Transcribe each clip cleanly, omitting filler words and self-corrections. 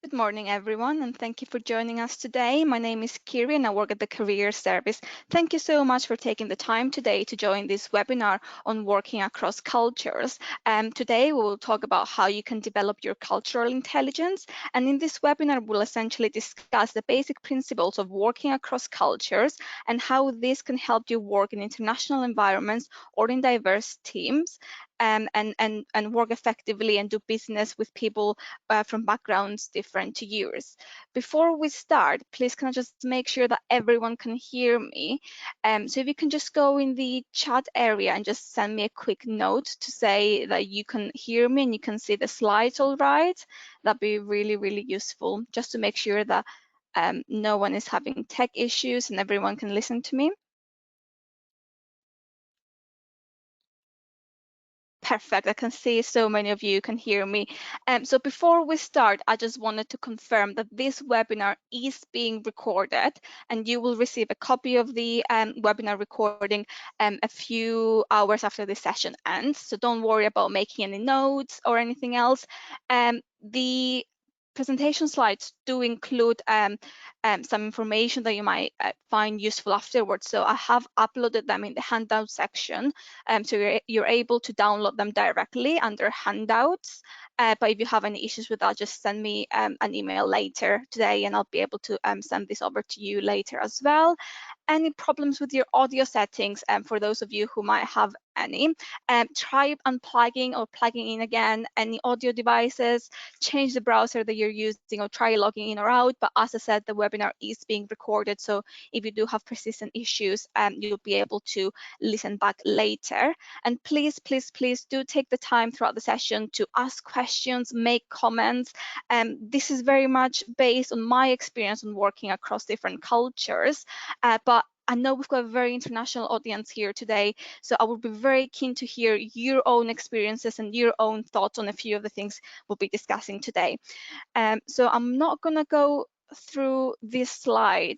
Good morning, everyone, and thank you for joining us today. My name is Kiri and I work at the Career Service. Thank you so much for taking the time today to join this webinar on working across cultures. Today, we will talk about how you can develop your cultural intelligence. And in this webinar, we'll essentially discuss the basic principles of working across cultures and how this can help you work in international environments or in diverse teams. And work effectively and do business with people from backgrounds different to yours. Before we start, please can I just make sure that everyone can hear me? So if you can just go in the chat area and just send me a quick note to say that you can hear me and you can see the slides all right, that'd be really, really useful just to make sure that no one is having tech issues and everyone can listen to me. Perfect. I can see so many of you can hear me. So before we start, I just wanted to confirm that this webinar is being recorded and you will receive a copy of the webinar recording a few hours after the session ends. So don't worry about making any notes or anything else. The presentation slides do include some information that you might find useful afterwards. So I have uploaded them in the handout section. So you're able to download them directly under handouts. But if you have any issues with that, just send me an email later today and I'll be able to send this over to you later as well. Any problems with your audio settings, for those of you who might have any, try unplugging or plugging in again any audio devices, change the browser that you're using or try logging in or out. But as I said, the webinar is being recorded. So if you do have persistent issues, you'll be able to listen back later. And please, please, please do take the time throughout the session to ask questions, make comments. This is very much based on my experience on working across different cultures, but I know we've got a very international audience here today, so I would be very keen to hear your own experiences and your own thoughts on a few of the things we'll be discussing today. So I'm not going to go through this slide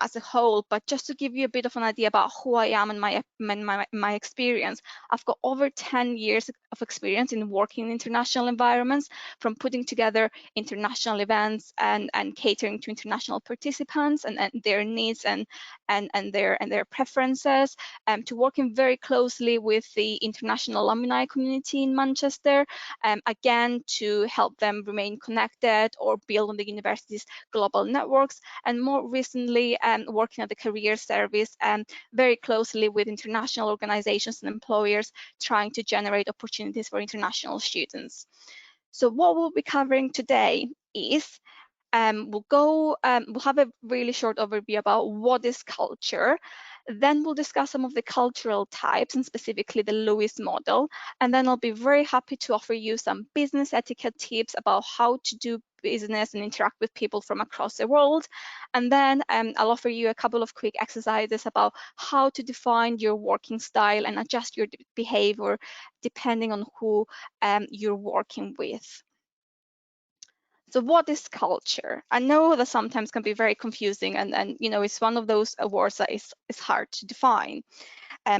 as a whole, but just to give you a bit of an idea about who I am and my experience, I've got over 10 years of experience in working in international environments, from putting together international events and catering to international participants and their needs and their preferences, to working very closely with the international alumni community in Manchester, again to help them remain connected or build on the university's global networks, and more recently working at the Career Service very closely with international organizations and employers trying to generate opportunities for international students. So what we'll be covering today is we'll have a really short overview about what is culture. Then we'll discuss some of the cultural types and specifically the Lewis model. And then I'll be very happy to offer you some business etiquette tips about how to do business and interact with people from across the world. And then I'll offer you a couple of quick exercises about how to define your working style and adjust your behavior depending on who you're working with. So what is culture? I know that sometimes can be very confusing and you know, it's one of those words that is hard to define.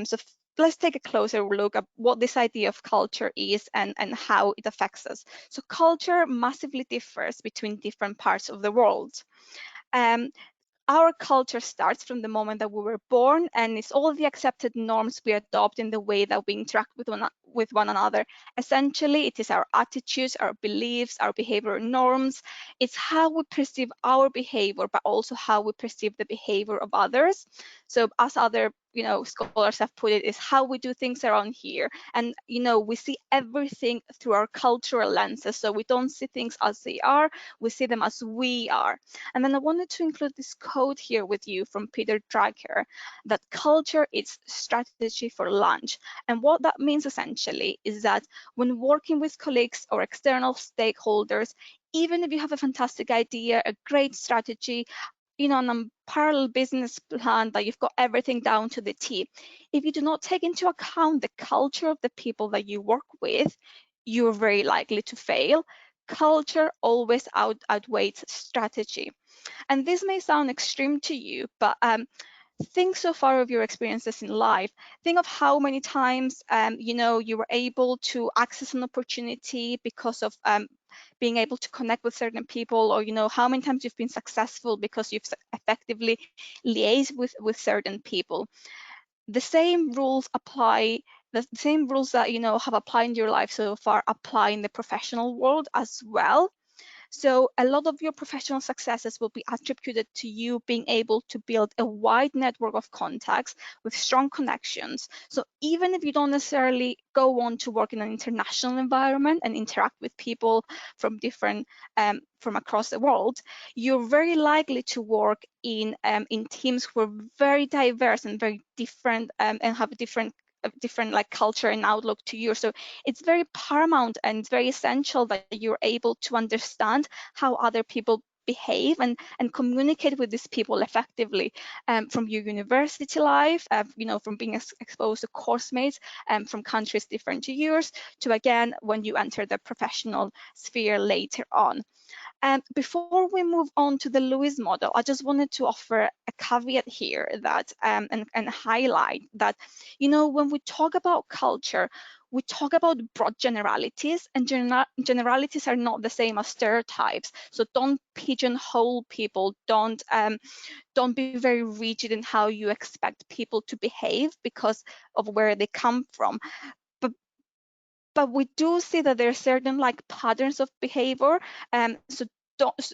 So let's take a closer look at what this idea of culture is and how it affects us. So culture massively differs between different parts of the world. Our culture starts from the moment that we were born, and it's all the accepted norms we adopt in the way that we interact with one another. Essentially, it is our attitudes, our beliefs, our behavioral norms. It's how we perceive our behavior, but also how we perceive the behavior of others. So as other scholars have put it, is how we do things around here. And we see everything through our cultural lenses. So we don't see things as they are, we see them as we are. And then I wanted to include this quote here with you from Peter Drucker, that culture is strategy for lunch. And what that means essentially is that when working with colleagues or external stakeholders, even if you have a fantastic idea, a great strategy, an unparalleled business plan that you've got everything down to the T, if you do not take into account the culture of the people that you work with, you're very likely to fail. Culture always outweighs strategy. And this may sound extreme to you, but think so far of your experiences in life. Think of how many times you were able to access an opportunity because of being able to connect with certain people, or how many times you've been successful because you've effectively liaised with certain people. The same rules apply. The same rules that have applied in your life so far apply in the professional world as well. So a lot of your professional successes will be attributed to you being able to build a wide network of contacts with strong connections. So even if you don't necessarily go on to work in an international environment and interact with people from from across the world, you're very likely to work in teams who are very diverse and very different, and have a different like culture and outlook to yours. So it's very paramount and it's very essential that you're able to understand how other people behave and communicate with these people effectively, from your university life, from being exposed to course mates from countries different to yours, to again when you enter the professional sphere later on. And before we move on to the Lewis model, I just wanted to offer a caveat here that and highlight that, when we talk about culture, we talk about broad generalities, and generalities are not the same as stereotypes. So don't pigeonhole people. Don't be very rigid in how you expect people to behave because of where they come from. But we do see that there are certain like patterns of behavior, so don't,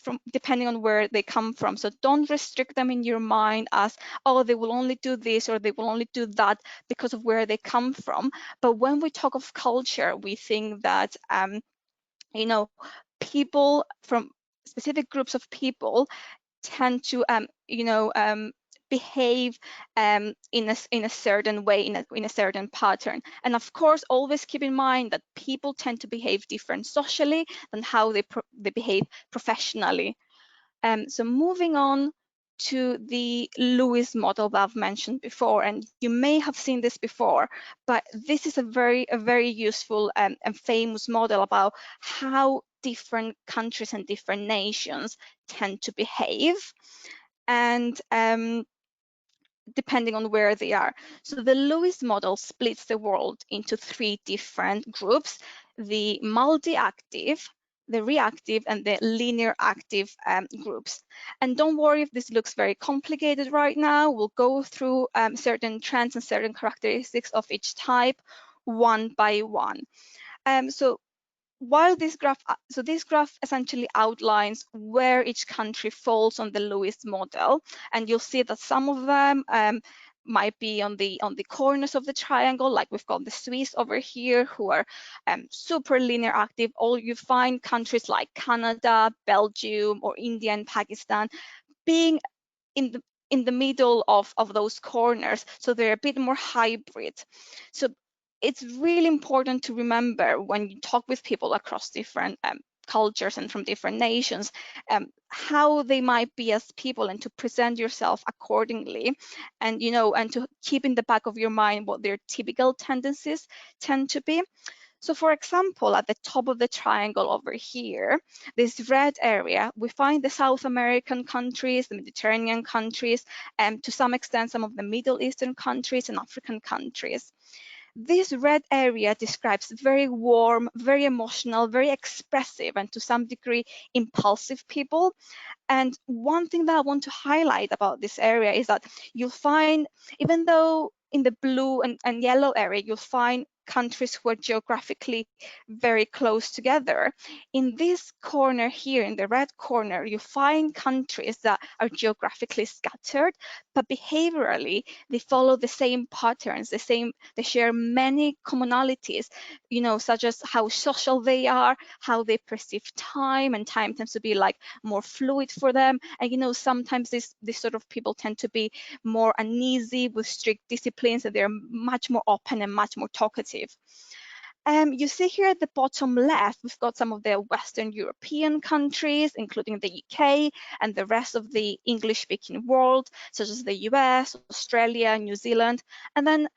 from depending on where they come from. So don't restrict them in your mind as, oh, they will only do this or they will only do that because of where they come from. But when we talk of culture, we think that people from specific groups of people tend to behave in a certain way, in a certain pattern. And of course, always keep in mind that people tend to behave different socially than how they behave professionally. So moving on to the Lewis model that I've mentioned before, and you may have seen this before, but this is a very useful and famous model about how different countries and different nations tend to behave, and depending on where they are. So the Lewis model splits the world into three different groups: the multi-active, the reactive, and the linear active groups. And don't worry if this looks very complicated right now. We'll go through certain trends and certain characteristics of each type one by one. So while this graph essentially outlines where each country falls on the Lewis model, and you'll see that some of them might be on the corners of the triangle, like we've got the Swiss over here, who are super linear active. Or you find countries like Canada, Belgium, or India and Pakistan being in the middle of those corners, so they're a bit more hybrid. So it's really important to remember when you talk with people across different cultures and from different nations, how they might be as people, and to present yourself accordingly, and and to keep in the back of your mind what their typical tendencies tend to be. So for example, at the top of the triangle over here, this red area, we find the South American countries, the Mediterranean countries, and to some extent, some of the Middle Eastern countries and African countries. This red area describes very warm, very emotional, very expressive, and to some degree, impulsive people. And one thing that I want to highlight about this area is that you'll find, even though in the blue and yellow area, you'll find countries who are geographically very close together. In this corner here, in the red corner, you find countries that are geographically scattered, but behaviorally, they follow the same patterns, they share many commonalities, such as how social they are, how they perceive time, and time tends to be like more fluid for them. And sometimes these sort of people tend to be more uneasy with strict disciplines, and they're much more open and much more talkative. You see here at the bottom left, we've got some of the Western European countries, including the UK and the rest of the English-speaking world, such as the US, Australia, New Zealand. And then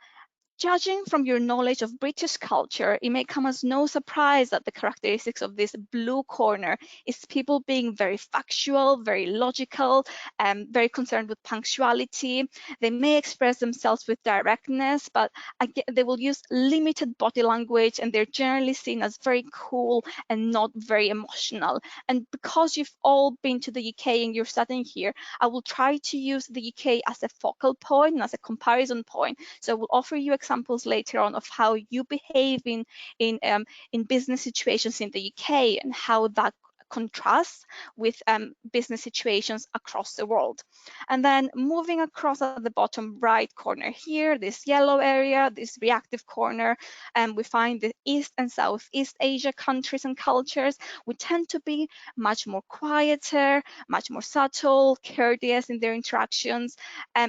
Judging from your knowledge of British culture, it may come as no surprise that the characteristics of this blue corner is people being very factual, very logical, very concerned with punctuality. They may express themselves with directness, but again, they will use limited body language, and they're generally seen as very cool and not very emotional. And because you've all been to the UK and you're studying here, I will try to use the UK as a focal point and as a comparison point. So I will offer you examples later on of how you behave in business situations in the UK and how that contrasts with business situations across the world. And then moving across at the bottom right corner here, this yellow area, this reactive corner, we find the East and Southeast Asia countries and cultures. We tend to be much more quieter, much more subtle, courteous in their interactions.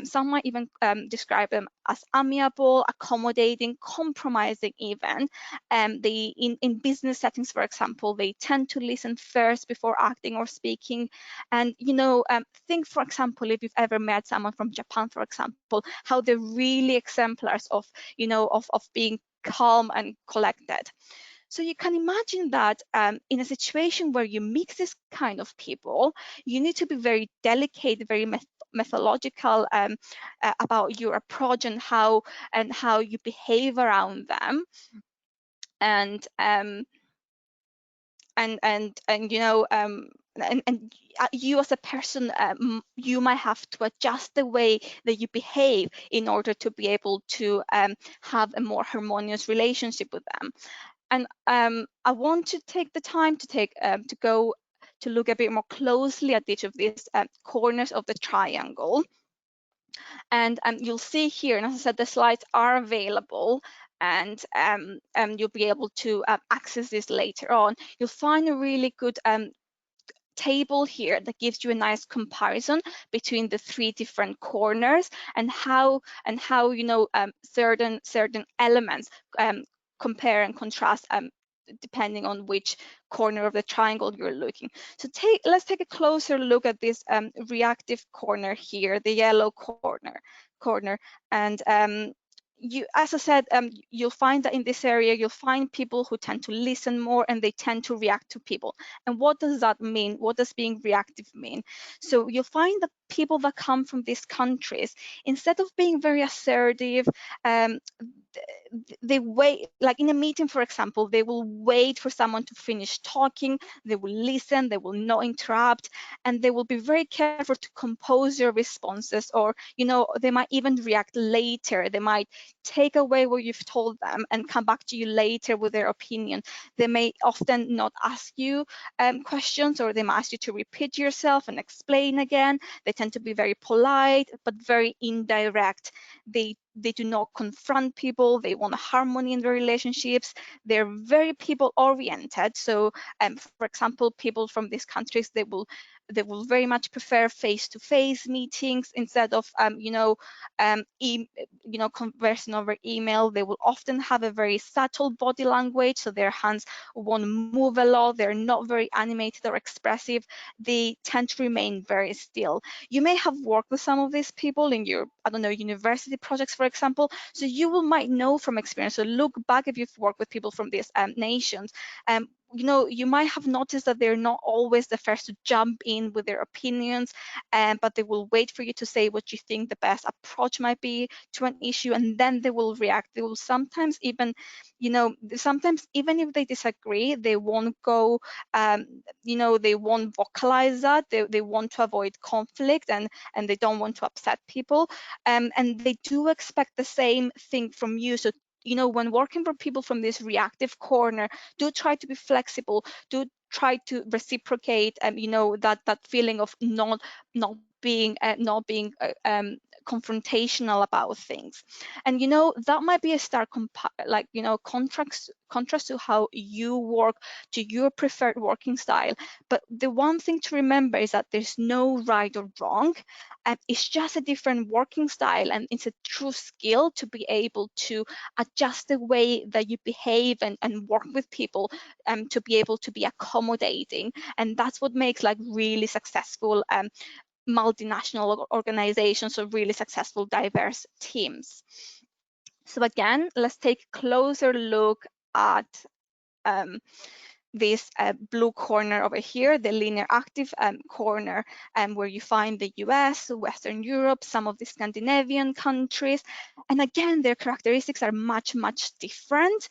Some might even describe them as amiable, accommodating, compromising even. In business settings, for example, they tend to listen first before acting or speaking. And, think, for example, if you've ever met someone from Japan, for example, how they're really exemplars of, of being calm and collected. So you can imagine that in a situation where you mix this kind of people, you need to be very delicate, very methodological about your approach and how you behave around them. And you as a person, you might have to adjust the way that you behave in order to be able to have a more harmonious relationship with them. And I want to take the time to go to look a bit more closely at each of these corners of the triangle. And you'll see here, and as I said, the slides are available, and you'll be able to access this later on. You'll find a really good table here that gives you a nice comparison between the three different corners and how certain elements compare and contrast depending on which corner of the triangle you're looking. So let's take a closer look at this reactive corner here, the yellow corner. And as I said, you'll find that in this area, you'll find people who tend to listen more and they tend to react to people. And what does that mean? What does being reactive mean? So you'll find that people that come from these countries, instead of being very assertive, they wait, like in a meeting, for example, they will wait for someone to finish talking, they will listen, they will not interrupt, and they will be very careful to compose their responses, or they might even react later. They might take away what you've told them and come back to you later with their opinion. They may often not ask you questions, or they might ask you to repeat yourself and explain again. They tend to be very polite but very indirect. They do not confront people. They want harmony in their relationships. They're very people oriented. So for example, people from these countries, they will very much prefer face-to-face meetings instead of conversing over email. They will often have a very subtle body language, so their hands won't move a lot. They're not very animated or expressive. They tend to remain very still. You may have worked with some of these people in your, university projects, for example, so you might know from experience. So look back if you've worked with people from these nations. You might have noticed that they're not always the first to jump in with their opinions, but they will wait for you to say what you think the best approach might be to an issue, and then they will react. They will sometimes even, even if they disagree, they won't go, they won't vocalize that. They want to avoid conflict, and they don't want to upset people, and they do expect the same thing from you. So when working for people from this reactive corner, do try to be flexible, do try to reciprocate, that feeling of not being confrontational about things. And that might be a stark contrast to how you work, to your preferred working style. But the one thing to remember is that there's no right or wrong. It's just a different working style, and it's a true skill to be able to adjust the way that you behave and work with people, to be able to be accommodating. And that's what makes really successful multinational organizations, or really successful diverse teams. So again, let's take a closer look at this blue corner over here, the linear active corner, where you find the US, Western Europe, some of the Scandinavian countries. And again, their characteristics are much, much different.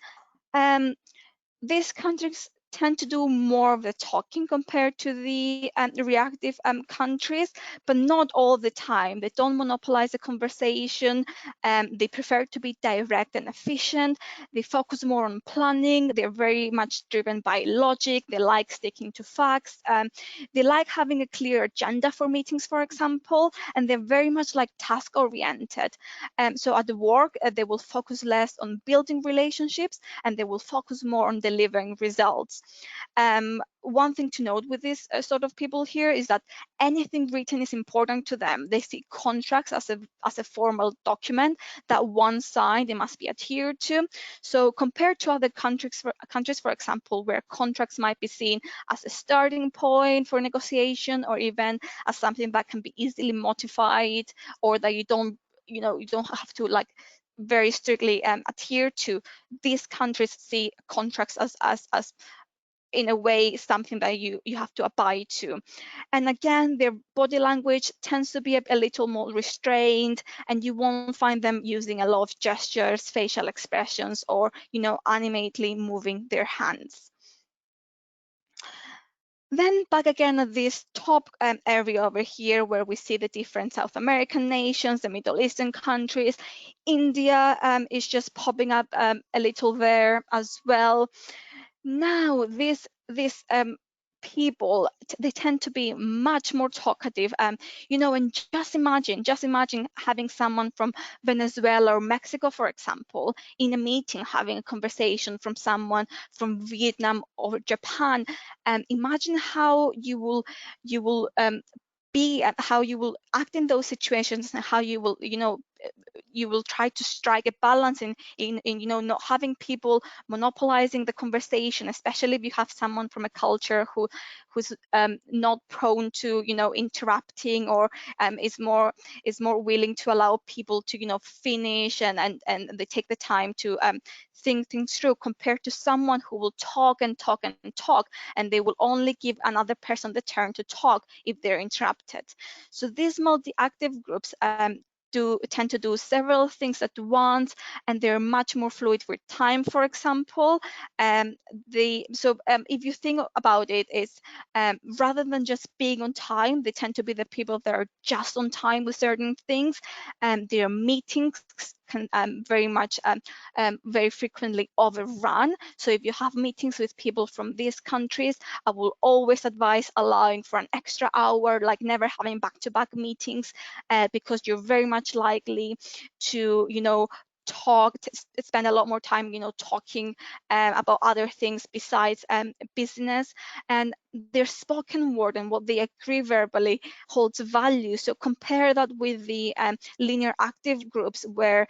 These countries tend to do more of the talking compared to the reactive countries, but not all the time. They don't monopolize the conversation. They prefer to be direct and efficient. They focus more on planning. They're very much driven by logic. They like sticking to facts. They like having a clear agenda for meetings, for example, and they're very much like task oriented. So at the work, they will focus less on building relationships, and they will focus more on delivering results. One thing to note with this sort of people here is that anything written is important to them. They see contracts as a formal document that one side they must be adhered to. So compared to other countries, for example, where contracts might be seen as a starting point for negotiation, or even as something that can be easily modified, or that you don't have to like very strictly adhere to, these countries see contracts as in a way something that you have to abide to. And again, their body language tends to be a little more restrained, and you won't find them using a lot of gestures, facial expressions, or animatedly moving their hands. Then back again at this top area over here, where we see the different South American nations, the Middle Eastern countries. India is just popping up a little there as well. Now, these people, they tend to be much more talkative, and just imagine having someone from Venezuela or Mexico, for example, in a meeting, having a conversation from someone from Vietnam or Japan. And imagine how you will be, and how you will act in those situations, and how you will try to strike a balance in not having people monopolizing the conversation, especially if you have someone from a culture who's not prone to interrupting, or is more willing to allow people to finish, and they take the time to think things through, compared to someone who will talk and talk and talk, and they will only give another person the turn to talk if they're interrupted. So these multi-active groups tend to do several things at once, and they're much more fluid with time, for example. If you think about it, is rather than just being on time, they tend to be the people that are just on time with certain things. Their meetings can very frequently overrun. So if you have meetings with people from these countries, I will always advise allowing for an extra hour, like never having back-to-back meetings, because you're very much likely to spend a lot more time talking about other things besides business. And their spoken word and what they agree verbally holds value. So compare that with the linear active groups, where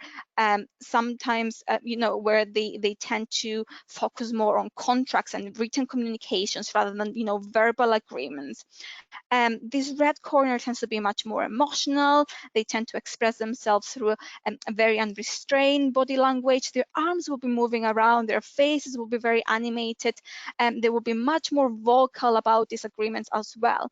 sometimes where they tend to focus more on contracts and written communications rather than verbal agreements. This red corner tends to be much more emotional. They tend to express themselves through a very unrestrained body language. Their arms will be moving around, their faces will be very animated, and they will be much more vocal about disagreements as well.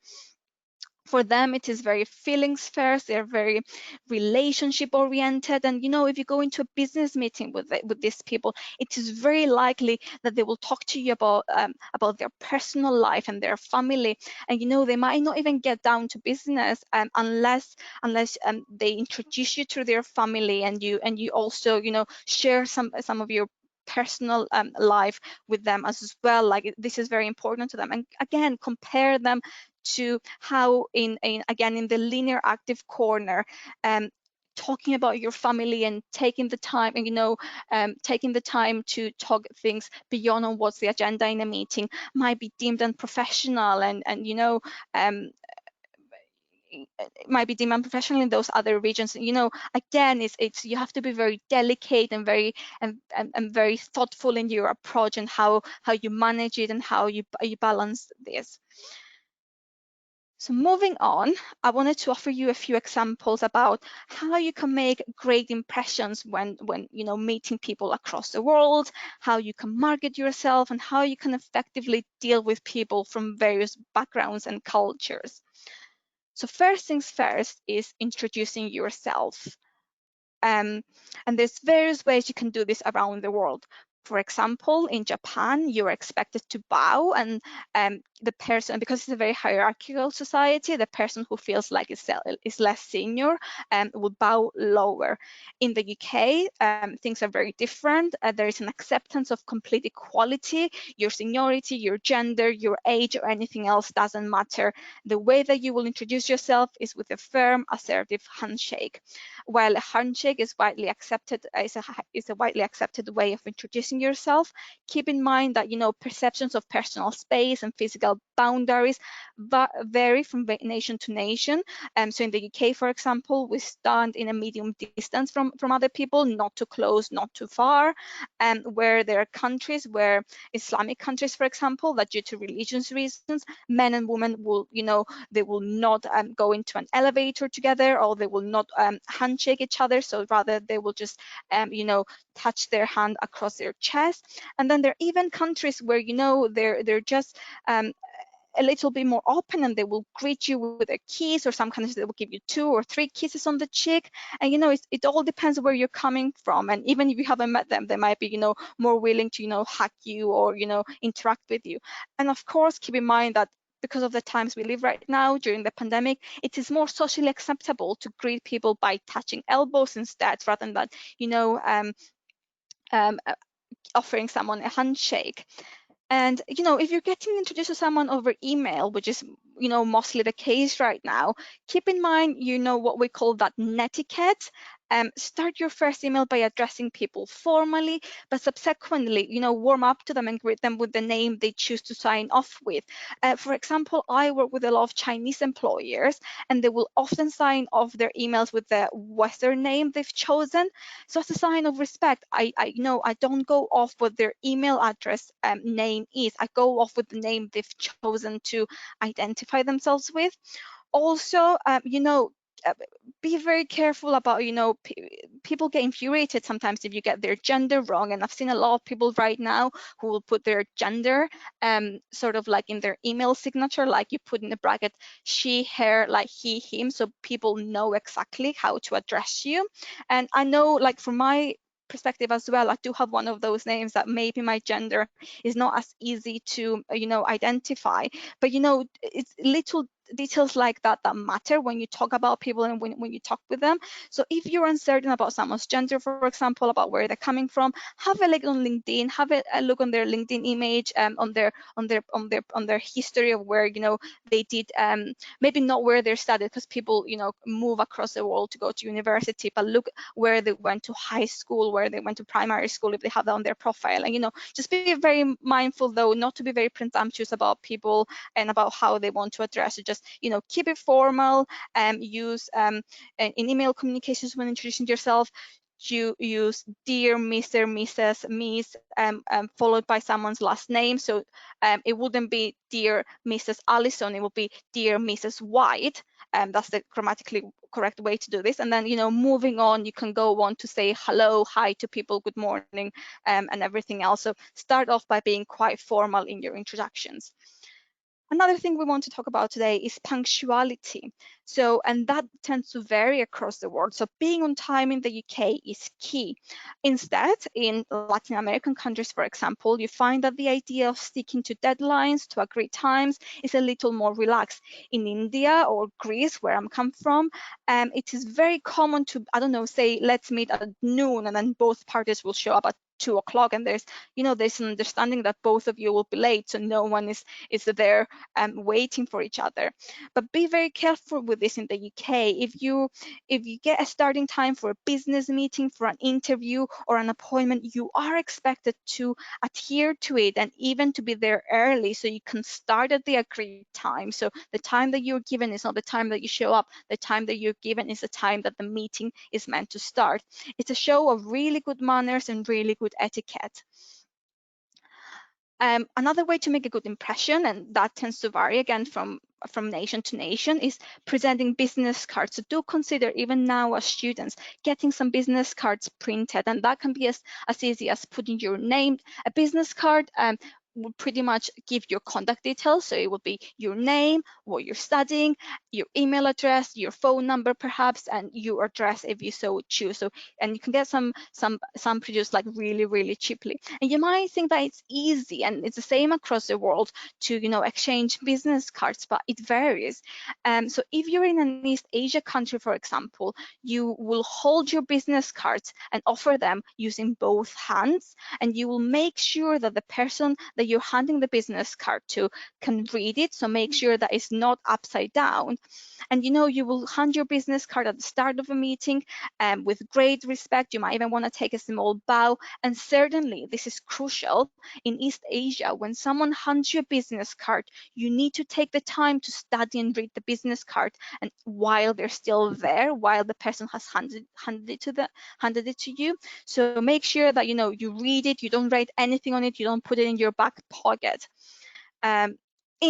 For them, it is very feelings first. They're very relationship oriented, and if you go into a business meeting with these people, it is very likely that they will talk to you about their personal life and their family, and they might not even get down to business unless they introduce you to their family, and you also share some of your personal life with them as well. Like, this is very important to them. And again, compare them to how again in the linear active corner, talking about your family and taking the time, and taking the time to talk things beyond on what's the agenda in a meeting might be deemed unprofessional, and it might be deemed unprofessional in those other regions. Again, it's you have to be very delicate and very thoughtful in your approach, and how you manage it, and how you balance this. So moving on, I wanted to offer you a few examples about how you can make great impressions when meeting people across the world, how you can market yourself, and how you can effectively deal with people from various backgrounds and cultures. So first things first is introducing yourself. And there's various ways you can do this around the world. For example, in Japan, you're expected to bow, and the person, because it's a very hierarchical society, the person who feels like is less senior will bow lower. In the UK, things are very different. There is an acceptance of complete equality. Your seniority, your gender, your age, or anything else doesn't matter. The way that you will introduce yourself is with a firm, assertive handshake. While a handshake is widely accepted, is a widely accepted way of introducing yourself, keep in mind that perceptions of personal space and physical boundaries vary from nation to nation. So in the UK, for example, we stand in a medium distance from other people, not too close, not too far. Where there are countries, where Islamic countries, for example, that due to religious reasons, men and women will, they will not go into an elevator together, or they will not handshake each other. So rather, they will just, touch their hand across their chest. And then there are even countries where, they're just a little bit more open, and they will greet you with a kiss, or some countries they will give you 2 or 3 kisses on the cheek. And it all depends where you're coming from, and even if you haven't met them, they might be more willing to hug you or interact with you. And of course, keep in mind that because of the times we live right now during the pandemic, it is more socially acceptable to greet people by touching elbows instead, rather than um, offering someone a handshake. And if you're getting introduced to someone over email, which is mostly the case right now, keep in mind what we call that netiquette. Start your first email by addressing people formally, but subsequently warm up to them and greet them with the name they choose to sign off with. For example, I work with a lot of Chinese employers, and they will often sign off their emails with the Western name they've chosen. So as a sign of respect, I don't go off what their email address name is. I go off with the name they've chosen to identify themselves with. Also, uh, be very careful about, people get infuriated sometimes if you get their gender wrong. And I've seen a lot of people right now who will put their gender sort of like in their email signature, like you put in the bracket she, her, like he, him, so people know exactly how to address you. And I know, like, from my perspective as well, I do have one of those names that maybe my gender is not as easy to identify, but it's little details like that that matter when you talk about people and when you talk with them. So if you're uncertain about someone's gender, for example, about where they're coming from, have a look on LinkedIn, have a look on their LinkedIn image, on their history of where they did, maybe not where they're studied, because people move across the world to go to university, but look where they went to high school, where they went to primary school, if they have that on their profile. And just be very mindful, though, not to be very presumptuous about people and about how they want to address it. Just keep it formal, use in email communications when introducing yourself, you use dear Mr., Mrs., Miss, followed by someone's last name. So it wouldn't be dear Mrs. Allison, it would be dear Mrs. White. That's the grammatically correct way to do this. And then moving on, you can go on to say hello, hi to people, good morning, and everything else. So start off by being quite formal in your introductions. Another thing we want to talk about today is punctuality. So, and that tends to vary across the world. So being on time in the UK is key. Instead, in Latin American countries, for example, you find that the idea of sticking to deadlines, to agreed times, is a little more relaxed. In India or Greece, where I'm come from, it is very common to, I don't know, say, let's meet at noon, and then both parties will show up at 2 o'clock, and there's an understanding that both of you will be late, so no one is there waiting for each other. But be very careful with this in the UK. If you get a starting time for a business meeting, for an interview or an appointment, you are expected to adhere to it, and even to be there early so you can start at the agreed time. So the time that you're given is not the time that you show up. The time that you're given is the time that the meeting is meant to start. It's a show of really good manners and really good etiquette. Another way to make a good impression, and that tends to vary again from from nation to nation is presenting business cards. So do consider, even now as students, getting some business cards printed, and that can be as easy as putting your name. A business card will pretty much give your contact details. So it will be your name, what you're studying, your email address, your phone number perhaps, and your address if you so choose. So, and you can get some produced like really cheaply. And you might think that it's easy and it's the same across the world to, you know, exchange business cards, but it varies. So if you're in an East Asia country, for example, you will hold your business cards and offer them using both hands, and you will make sure that the person that you're handing the business card to can read it. So make sure that it's not upside down. And you know, you will hand your business card at the start of a meeting with great respect. You might even want to take a small bow. And certainly this is crucial in East Asia. When someone hands you a business card, you need to take the time to study and read the business card, and while they're still there, while the person has handed it to you. So make sure that, you know, you read it, you don't write anything on it, you don't put it in your back pocket. In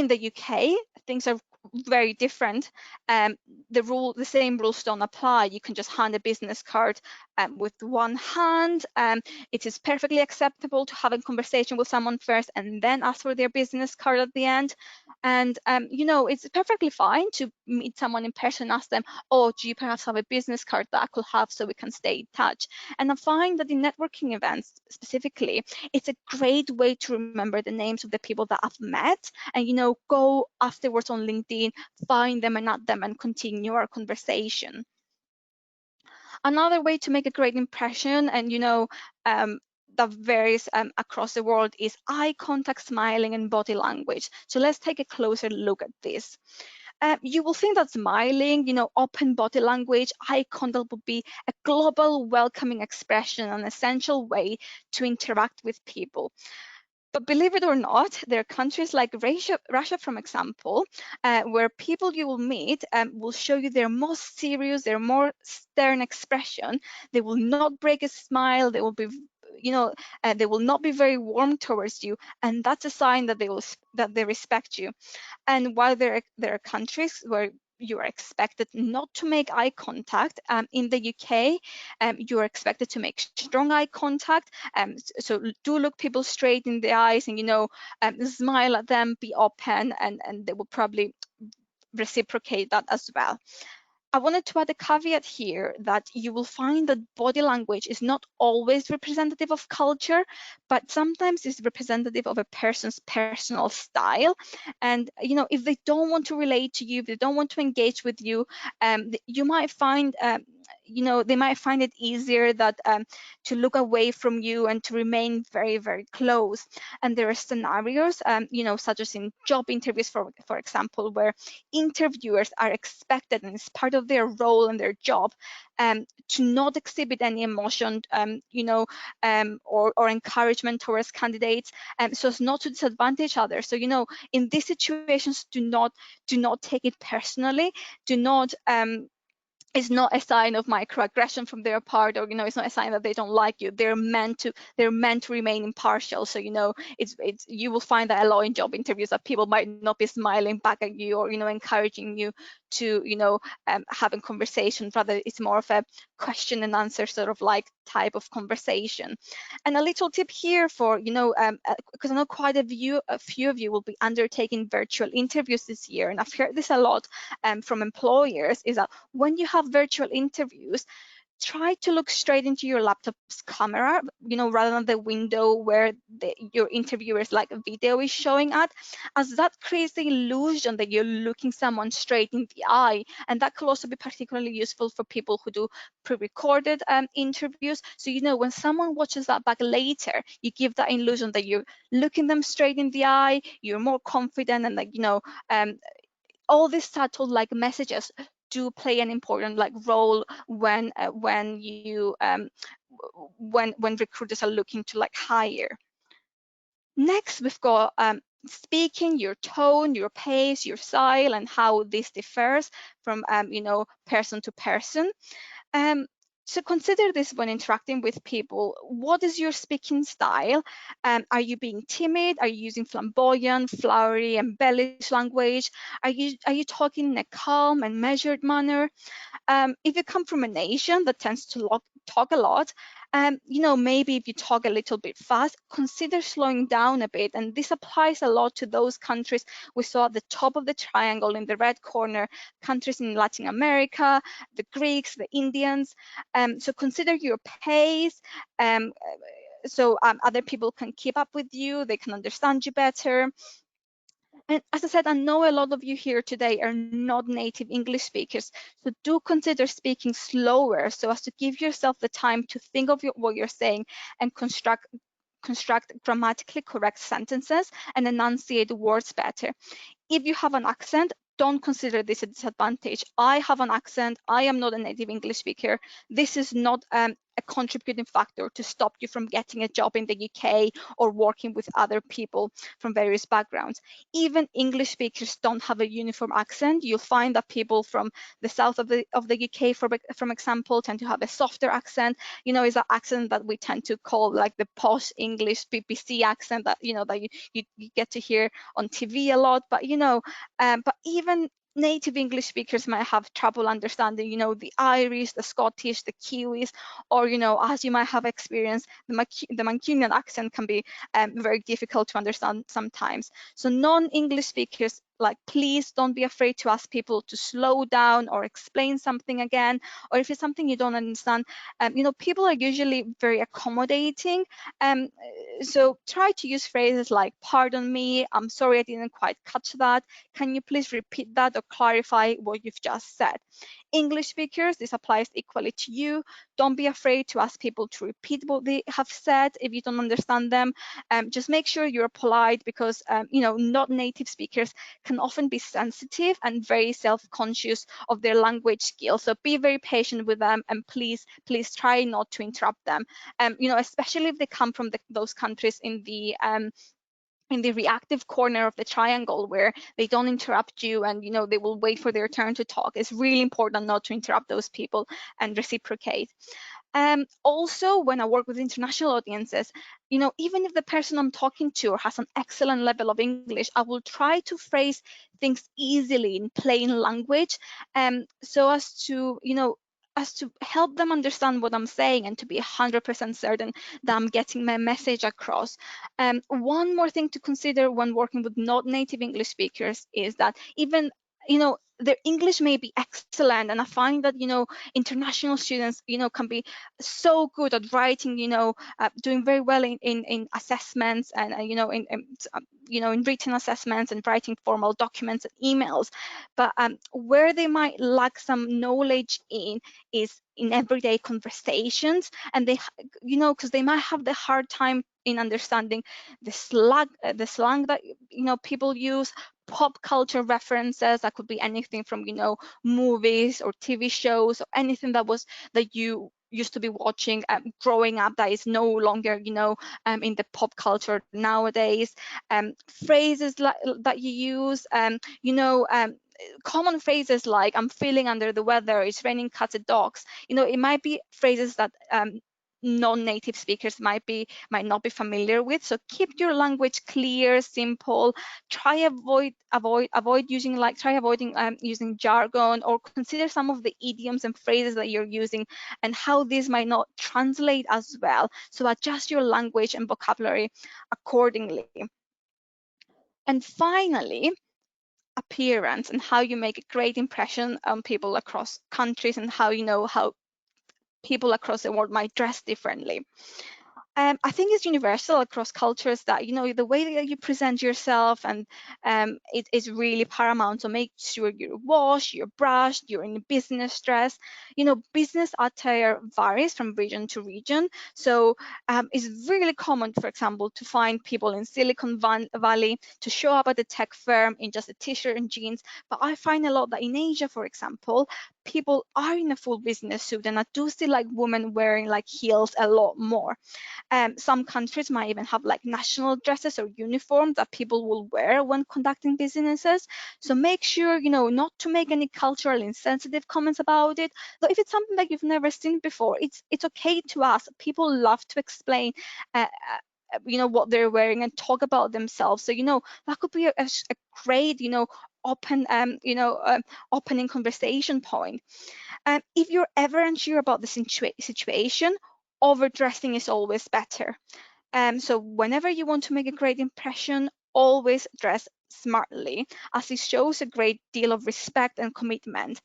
the UK, things are very different. The same rules don't apply. You can just hand a business card with one hand. It is perfectly acceptable to have a conversation with someone first and then ask for their business card at the end. And you know, it's perfectly fine to meet someone in person, ask them, oh, do you perhaps have a business card that I could have so we can stay in touch? And I find that in networking events specifically, it's a great way to remember the names of the people that I've met, and, you know, go afterwards on LinkedIn, find them and add them and continue our conversation. Another way to make a great impression, and, you know, that varies across the world, is eye contact, smiling, and body language. So let's take a closer look at this. You will think that smiling, you know, open body language, eye contact would be a global welcoming expression, an essential way to interact with people. But believe it or not, there are countries like Russia, for example, where people you will meet will show you their most serious, their more stern expression. They will not break a smile. They will be, you know, they will not be very warm towards you, and that's a sign that they respect you. And while there are countries where you are expected not to make eye contact, in the UK, you are expected to make strong eye contact. So do look people straight in the eyes, and, you know, smile at them, be open, and they will probably reciprocate that as well. I wanted to add a caveat here that you will find that body language is not always representative of culture, but sometimes it's representative of a person's personal style. And, you know, if they don't want to relate to you, if they don't want to engage with you, you might find, you know, they might find it easier that to look away from you and to remain very close. And there are scenarios, you know, such as in job interviews, for example, where interviewers are expected, and it's part of their role and their job, to not exhibit any emotion, you know, or encouragement towards candidates, so as not to disadvantage others. So, you know, in these situations, do not take it personally. Do not it's not a sign of microaggression from their part, or, you know, it's not a sign that they don't like you. They're meant to remain impartial. So, you know, it's you will find that a lot in job interviews that people might not be smiling back at you, or, you know, encouraging you to, you know, having conversation. Rather, it's more of a question and answer sort of like type of conversation. And a little tip here for, you know, because I know quite a few of you will be undertaking virtual interviews this year, and I've heard this a lot from employers, is that when you have virtual interviews, try to look straight into your laptop's camera, you know, rather than the window where your interviewer's like video is showing at, as that creates the illusion that you're looking someone straight in the eye. And that could also be particularly useful for people who do pre-recorded interviews. So, you know, when someone watches that back later, you give that illusion that you're looking them straight in the eye, you're more confident, and, like, you know, all these subtle like messages do play an important like role when you when recruiters are looking to like hire. Next, we've got speaking, your tone, your pace, your style, and how this differs from you know, person to person. So consider this when interacting with people. What is your speaking style? Are you being timid? Are you using flamboyant, flowery, embellished language? Are you talking in a calm and measured manner? If you come from a nation that tends to talk a lot, maybe if you talk a little bit fast, consider slowing down a bit. And this applies a lot to those countries we saw at the top of the triangle in the red corner, countries in Latin America, the Greeks, the Indians. So consider your pace. So other people can keep up with you, they can understand you better. And as I said, I know a lot of you here today are not native English speakers, so do consider speaking slower so as to give yourself the time to think of what you're saying and construct grammatically correct sentences and enunciate words better. If you have an accent, don't consider this a disadvantage. I have an accent. I am not a native English speaker. This is not a contributing factor to stop you from getting a job in the UK or working with other people from various backgrounds. Even English speakers don't have a uniform accent. You'll find that people from the south of the UK, for example, tend to have a softer accent. Is that accent that we tend to call like the posh English BBC accent that that you get to hear on TV a lot. But but even native English speakers might have trouble understanding, the Irish, the Scottish, the Kiwis, or, as you might have experienced, the Mancunian accent can be very difficult to understand sometimes. So non-English speakers, please don't be afraid to ask people to slow down or explain something again, or if it's something you don't understand. People are usually very accommodating. So try to use phrases like, pardon me, I'm sorry I didn't quite catch that. Can you please repeat that or clarify what you've just said? English speakers, this applies equally to you. Don't be afraid to ask people to repeat what they have said if you don't understand them. Just make sure you're polite because, not native speakers can often be sensitive and very self-conscious of their language skills. So be very patient with them and please try not to interrupt them. Especially if they come from those countries in the reactive corner of the triangle where they don't interrupt you and they will wait for their turn to talk. It's really important not to interrupt those people and reciprocate. Also, when I work with international audiences, even if the person I'm talking to has an excellent level of English, I will try to phrase things easily in plain language, so as to help them understand what I'm saying and to be 100% certain that I'm getting my message across. One more thing to consider when working with not native English speakers is that even their English may be excellent, and I find that international students can be so good at writing, doing very well in assessments and in written assessments and writing formal documents and emails. But where they might lack some knowledge is in everyday conversations, and because they might have the hard time in understanding the slang that people use, pop culture references that could be anything from movies or TV shows or anything that you used to be watching growing up that is no longer in the pop culture nowadays. Phrases that you use, common phrases like I'm feeling under the weather, it's raining cats and dogs. It might be phrases that non-native speakers might not be familiar with. So keep your language clear, simple. Try avoiding using jargon, or consider some of the idioms and phrases that you're using and how these might not translate as well. So adjust your language and vocabulary accordingly. And finally, appearance and how you make a great impression on people across countries, and how how people across the world might dress differently. I think it's universal across cultures that the way that you present yourself, and it is really paramount. So make sure you're washed, you're brushed, you're in business dress. Business attire varies from region to region. So it's really common, for example, to find people in Silicon Valley to show up at the tech firm in just a t-shirt and jeans. But I find a lot that in Asia, for example, people are in a full business suit, and I do see women wearing heels a lot more. Some countries might even have like national dresses or uniforms that people will wear when conducting businesses. So make sure, not to make any culturally insensitive comments about it. Though if it's something that you've never seen before, it's okay to ask. People love to explain what they're wearing and talk about themselves. So that could be a great open opening conversation point. If you're ever unsure about the situation, overdressing is always better. So whenever you want to make a great impression, always dress smartly, as it shows a great deal of respect and commitment.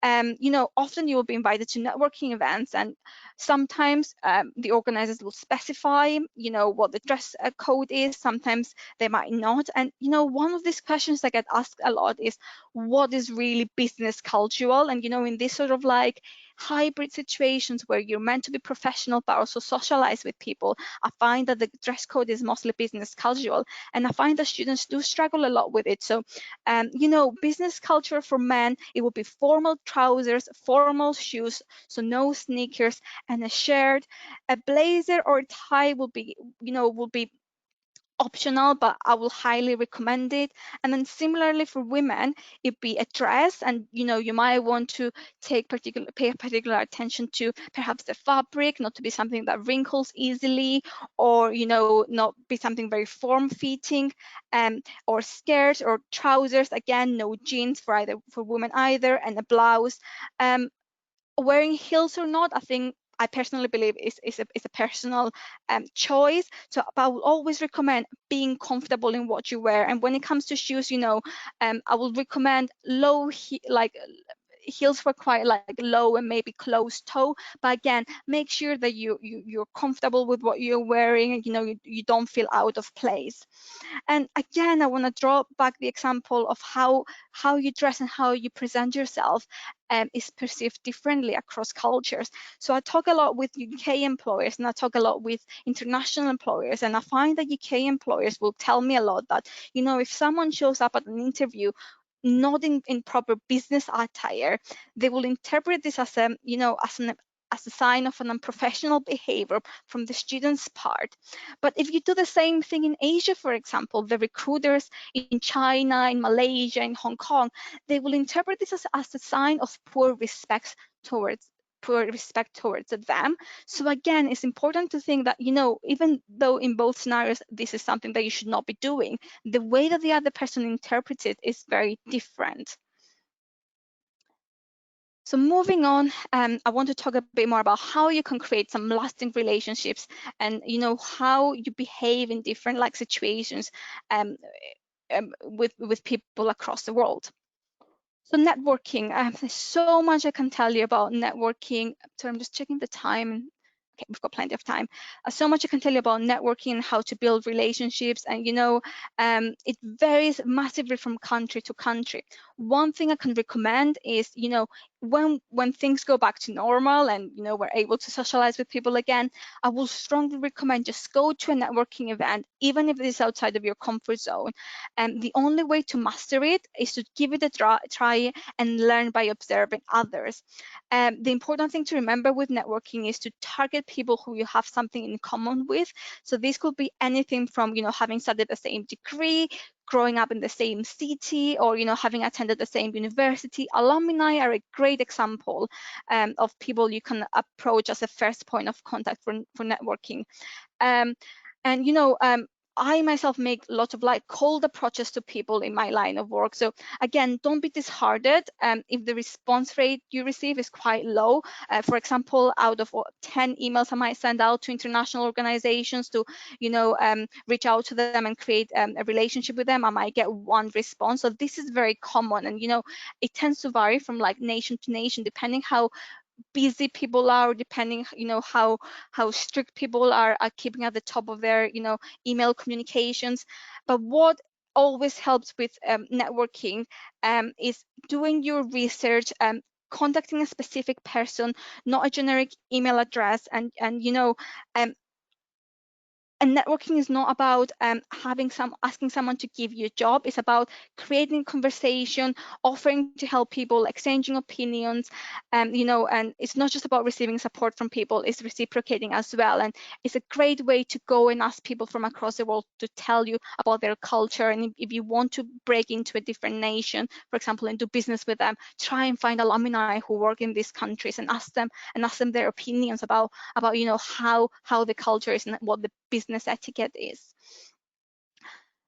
Often you will be invited to networking events, and sometimes the organizers will specify, what the dress code is. Sometimes they might not. And, one of these questions that get asked a lot is, what is really business casual? And, in this sort of like hybrid situations where you're meant to be professional but also socialize with people, I find that the dress code is mostly business casual, and I find that students do struggle a lot with it. So business culture for men, it will be formal trousers, formal shoes, so no sneakers, and a shirt. A blazer or tie will be optional, but I will highly recommend it. And then similarly for women, it'd be a dress, and you might want to pay particular attention to perhaps the fabric, not to be something that wrinkles easily, or not be something very form-fitting, or skirts or trousers. Again, no jeans for women either, and a blouse. Wearing heels or not, I think I personally believe is a personal choice. So, but I will always recommend being comfortable in what you wear. And when it comes to shoes, I will recommend like heels for quite like low and maybe closed toe. But again, make sure that you're comfortable with what you're wearing, and you don't feel out of place. And again, I want to draw back the example of how you dress and how you present yourself is perceived differently across cultures. So I talk a lot with UK employers, and I talk a lot with international employers, and I find that UK employers will tell me a lot that, if someone shows up at an interview not in proper business attire, they will interpret this as a sign of an unprofessional behavior from the student's part. But if you do the same thing in Asia, for example, the recruiters in China, in Malaysia, in Hong Kong, they will interpret this as a sign of poor respect towards them. So again, it's important to think that, even though in both scenarios, this is something that you should not be doing, the way that the other person interprets it is very different. So moving on, I want to talk a bit more about how you can create some lasting relationships, and how you behave in different like situations with people across the world. So networking, there's so much I can tell you about networking. So I'm just checking the time. Okay, we've got plenty of time. So much I can tell you about networking and how to build relationships, and it varies massively from country to country. One thing I can recommend is, when things go back to normal and we're able to socialize with people again, I will strongly recommend just go to a networking event, even if it is outside of your comfort zone. And the only way to master it is to give it a try and learn by observing others. The important thing to remember with networking is to target people who you have something in common with. So this could be anything from, having studied the same degree, growing up in the same city, or having attended the same university. Alumni are a great example of people you can approach as a first point of contact for networking. Um, and I myself make lots of like cold approaches to people in my line of work. So again, don't be disheartened if the response rate you receive is quite low. For example, out of 10 emails I might send out to international organizations to, reach out to them and create a relationship with them, I might get one response. So this is very common, and it tends to vary from like nation to nation, depending how busy people are, depending how strict people are at keeping at the top of their email communications. But what always helps with networking is doing your research, contacting a specific person, not a generic email address, and um, And networking is not about asking someone to give you a job. It's about creating conversation, offering to help people, exchanging opinions, and it's not just about receiving support from people, it's reciprocating as well. And it's a great way to go and ask people from across the world to tell you about their culture. And if you want to break into a different nation, for example, and do business with them, try and find alumni who work in these countries and ask them their opinions about how the culture is and what the business etiquette is.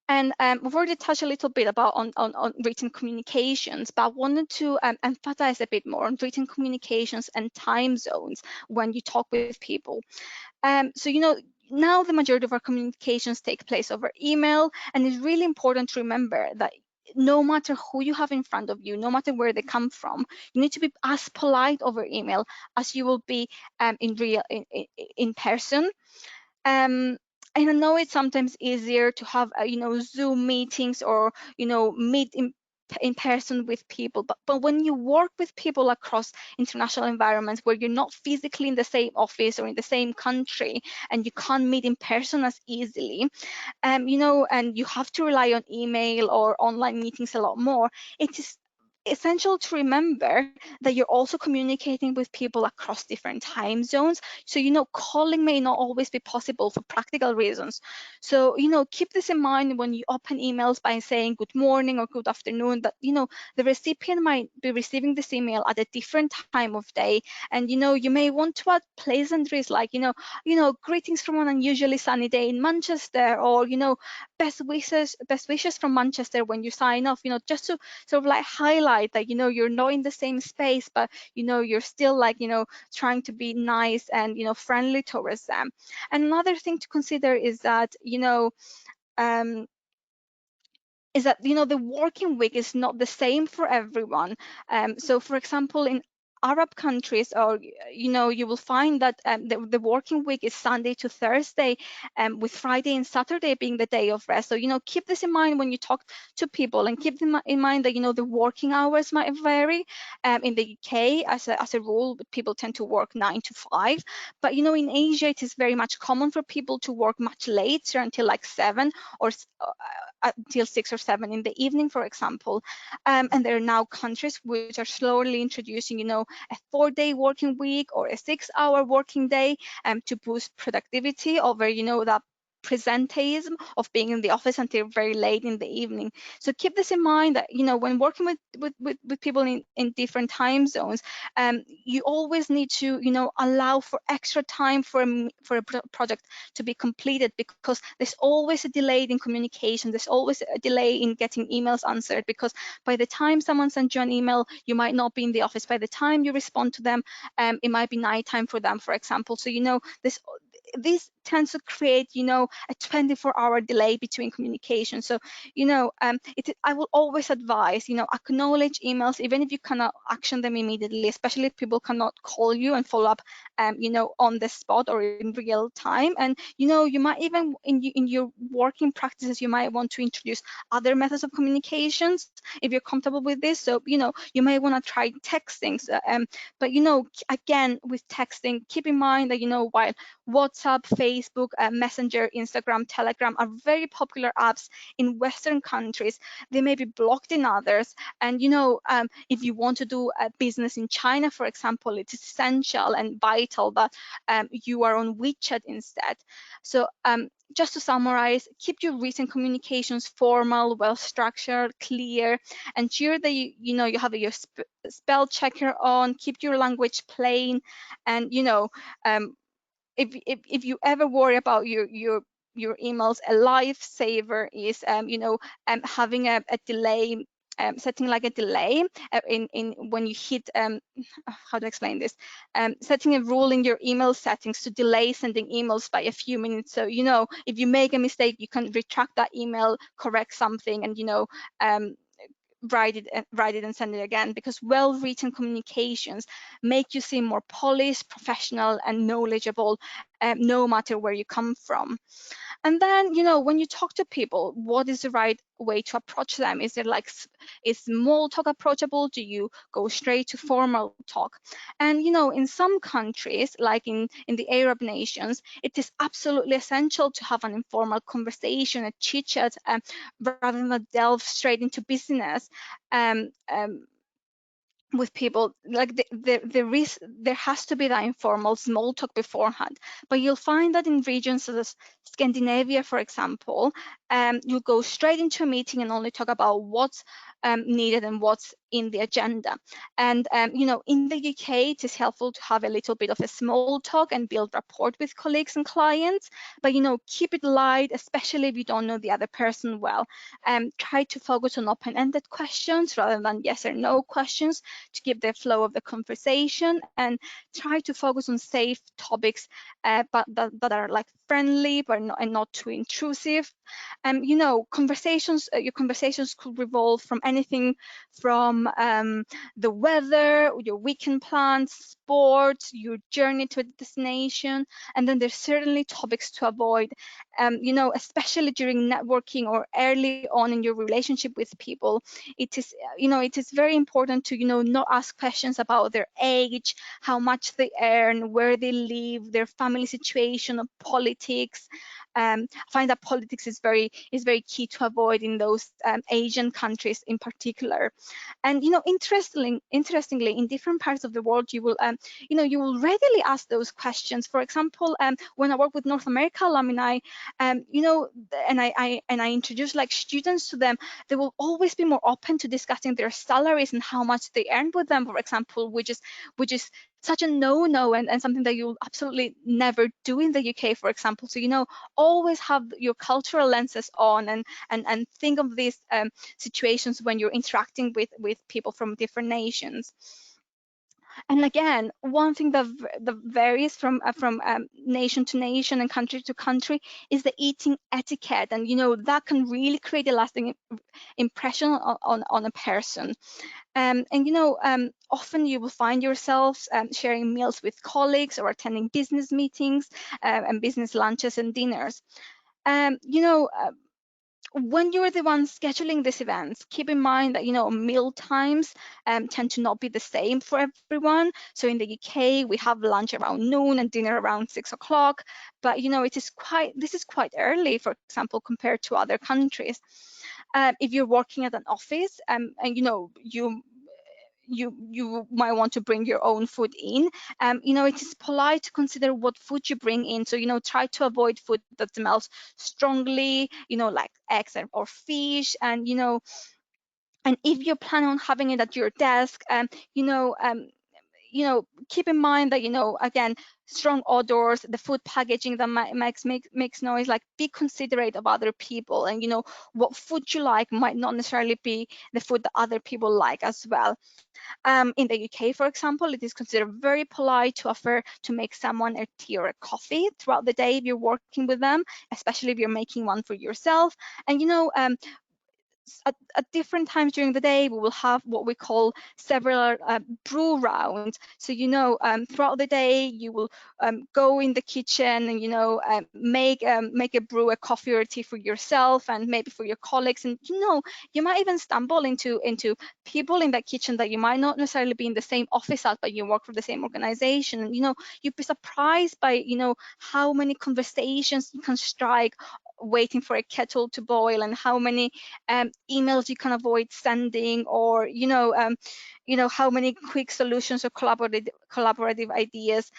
And we've already touched a little bit about on written communications, but I wanted to emphasize a bit more on written communications and time zones when you talk with people. So now the majority of our communications take place over email, and it's really important to remember that no matter who you have in front of you, no matter where they come from, you need to be as polite over email as you will be in person. And I know it's sometimes easier to have Zoom meetings or meet in person with people, but when you work with people across international environments where you're not physically in the same office or in the same country, and you can't meet in person as easily, and you have to rely on email or online meetings a lot more, it is essential to remember that you're also communicating with people across different time zones. So calling may not always be possible for practical reasons. So keep this in mind when you open emails by saying good morning or good afternoon, that the recipient might be receiving this email at a different time of day. And you may want to add pleasantries like greetings from an unusually sunny day in Manchester, or best wishes from Manchester when you sign off, just to sort of like highlight that you're not in the same space, but you're still like trying to be nice and friendly towards them. And another thing to consider is that um, the working week is not the same for everyone. So for example, in Arab countries, or you will find that the working week is Sunday to Thursday, with Friday and Saturday being the day of rest. So keep this in mind when you talk to people, and keep in mind that the working hours might vary. In the UK, as a rule, people tend to work 9 to 5, but in Asia it is very much common for people to work much later, until like 7 or until 6 or 7 in the evening, for example. And there are now countries which are slowly introducing, a 4-day working week or a 6-hour working day, to boost productivity over, that presenteeism of being in the office until very late in the evening. So keep this in mind, that when working with people in different time zones, you always need to allow for extra time for a project to be completed, because there's always a delay in communication, there's always a delay in getting emails answered, because by the time someone sends you an email, you might not be in the office. By the time you respond to them, it might be nighttime for them, for example. So this tends to create a 24-hour delay between communication. So I will always advise acknowledge emails, even if you cannot action them immediately, especially if people cannot call you and follow up on the spot or in real time. And you might even in your working practices, you might want to introduce other methods of communications if you're comfortable with this. So you may want to try texting. So, but again, with texting, keep in mind that while WhatsApp, Facebook, Messenger, Instagram, Telegram are very popular apps in Western countries, they may be blocked in others. And if you want to do a business in China, for example, it's essential and vital that you are on WeChat instead. So just to summarize, keep your written communications formal, well structured, clear, ensure that you have your spell checker on, keep your language plain, and um, if you ever worry about your emails, a lifesaver is having a delay, setting like a delay in when you hit how to explain this, setting a rule in your email settings to delay sending emails by a few minutes. So if you make a mistake, you can retract that email, correct something, and write it and send it again, because well-written communications make you seem more polished, professional, and knowledgeable, no matter where you come from. And then, when you talk to people, what is the right way to approach them? Is it like, is small talk approachable? Do you go straight to formal talk? And, in some countries, like in the Arab nations, it is absolutely essential to have an informal conversation, a chit chat, rather than delve straight into business. Um, um, with people, like there has to be that informal small talk beforehand. But you'll find that in regions such as Scandinavia, for example, you'll go straight into a meeting and only talk about what's needed and what's in the agenda. And in the UK, it is helpful to have a little bit of a small talk and build rapport with colleagues and clients. But keep it light, especially if you don't know the other person well. Try to focus on open-ended questions rather than yes or no questions, to keep the flow of the conversation, and try to focus on safe topics, but that are like friendly but not too intrusive. Your conversations could revolve from anything from the weather, your weekend plans, sports, your journey to a destination. And then there's certainly topics to avoid, especially during networking or early on in your relationship with people. It is very important to not ask questions about their age, how much they earn, where they live, their family situation, or politics. I find that politics is very key to avoid in those Asian countries in particular. And interestingly, in different parts of the world, you will readily ask those questions. For example, when I work with North America alumni, and I introduce like students to them, they will always be more open to discussing their salaries and how much they earn with them, for example, which is such a no-no, and something that you'll absolutely never do in the UK, for example. So always have your cultural lenses on, and think of these situations when you're interacting with people from different nations. And again, one thing that varies from nation to nation and country to country is the eating etiquette, and that can really create a lasting impression on a person. Often you will find yourselves sharing meals with colleagues or attending business meetings and business lunches and dinners. Um, you know, uh, when you're the one scheduling these events, keep in mind that meal times tend to not be the same for everyone. So in the UK, we have lunch around noon and dinner around 6 o'clock. But this is quite early, for example, compared to other countries. If you're working at an office, and you might want to bring your own food in. It is polite to consider what food you bring in. So try to avoid food that smells strongly, like eggs or fish. And if you plan on having it at your desk, keep in mind that again, strong odors, the food packaging that makes noise. Like, be considerate of other people, and what food you like might not necessarily be the food that other people like as well. In the UK, for example, it is considered very polite to offer to make someone a tea or a coffee throughout the day if you're working with them, especially if you're making one for yourself. And at different times during the day, we will have what we call several brew rounds. So throughout the day, you will go in the kitchen and make a brew, a coffee or a tea for yourself and maybe for your colleagues. And you might even stumble into people in that kitchen that you might not necessarily be in the same office at, but you work for the same organization. And you'd be surprised by how many conversations you can strike waiting for a kettle to boil, and how many emails you can avoid sending, or how many quick solutions or collaborative ideas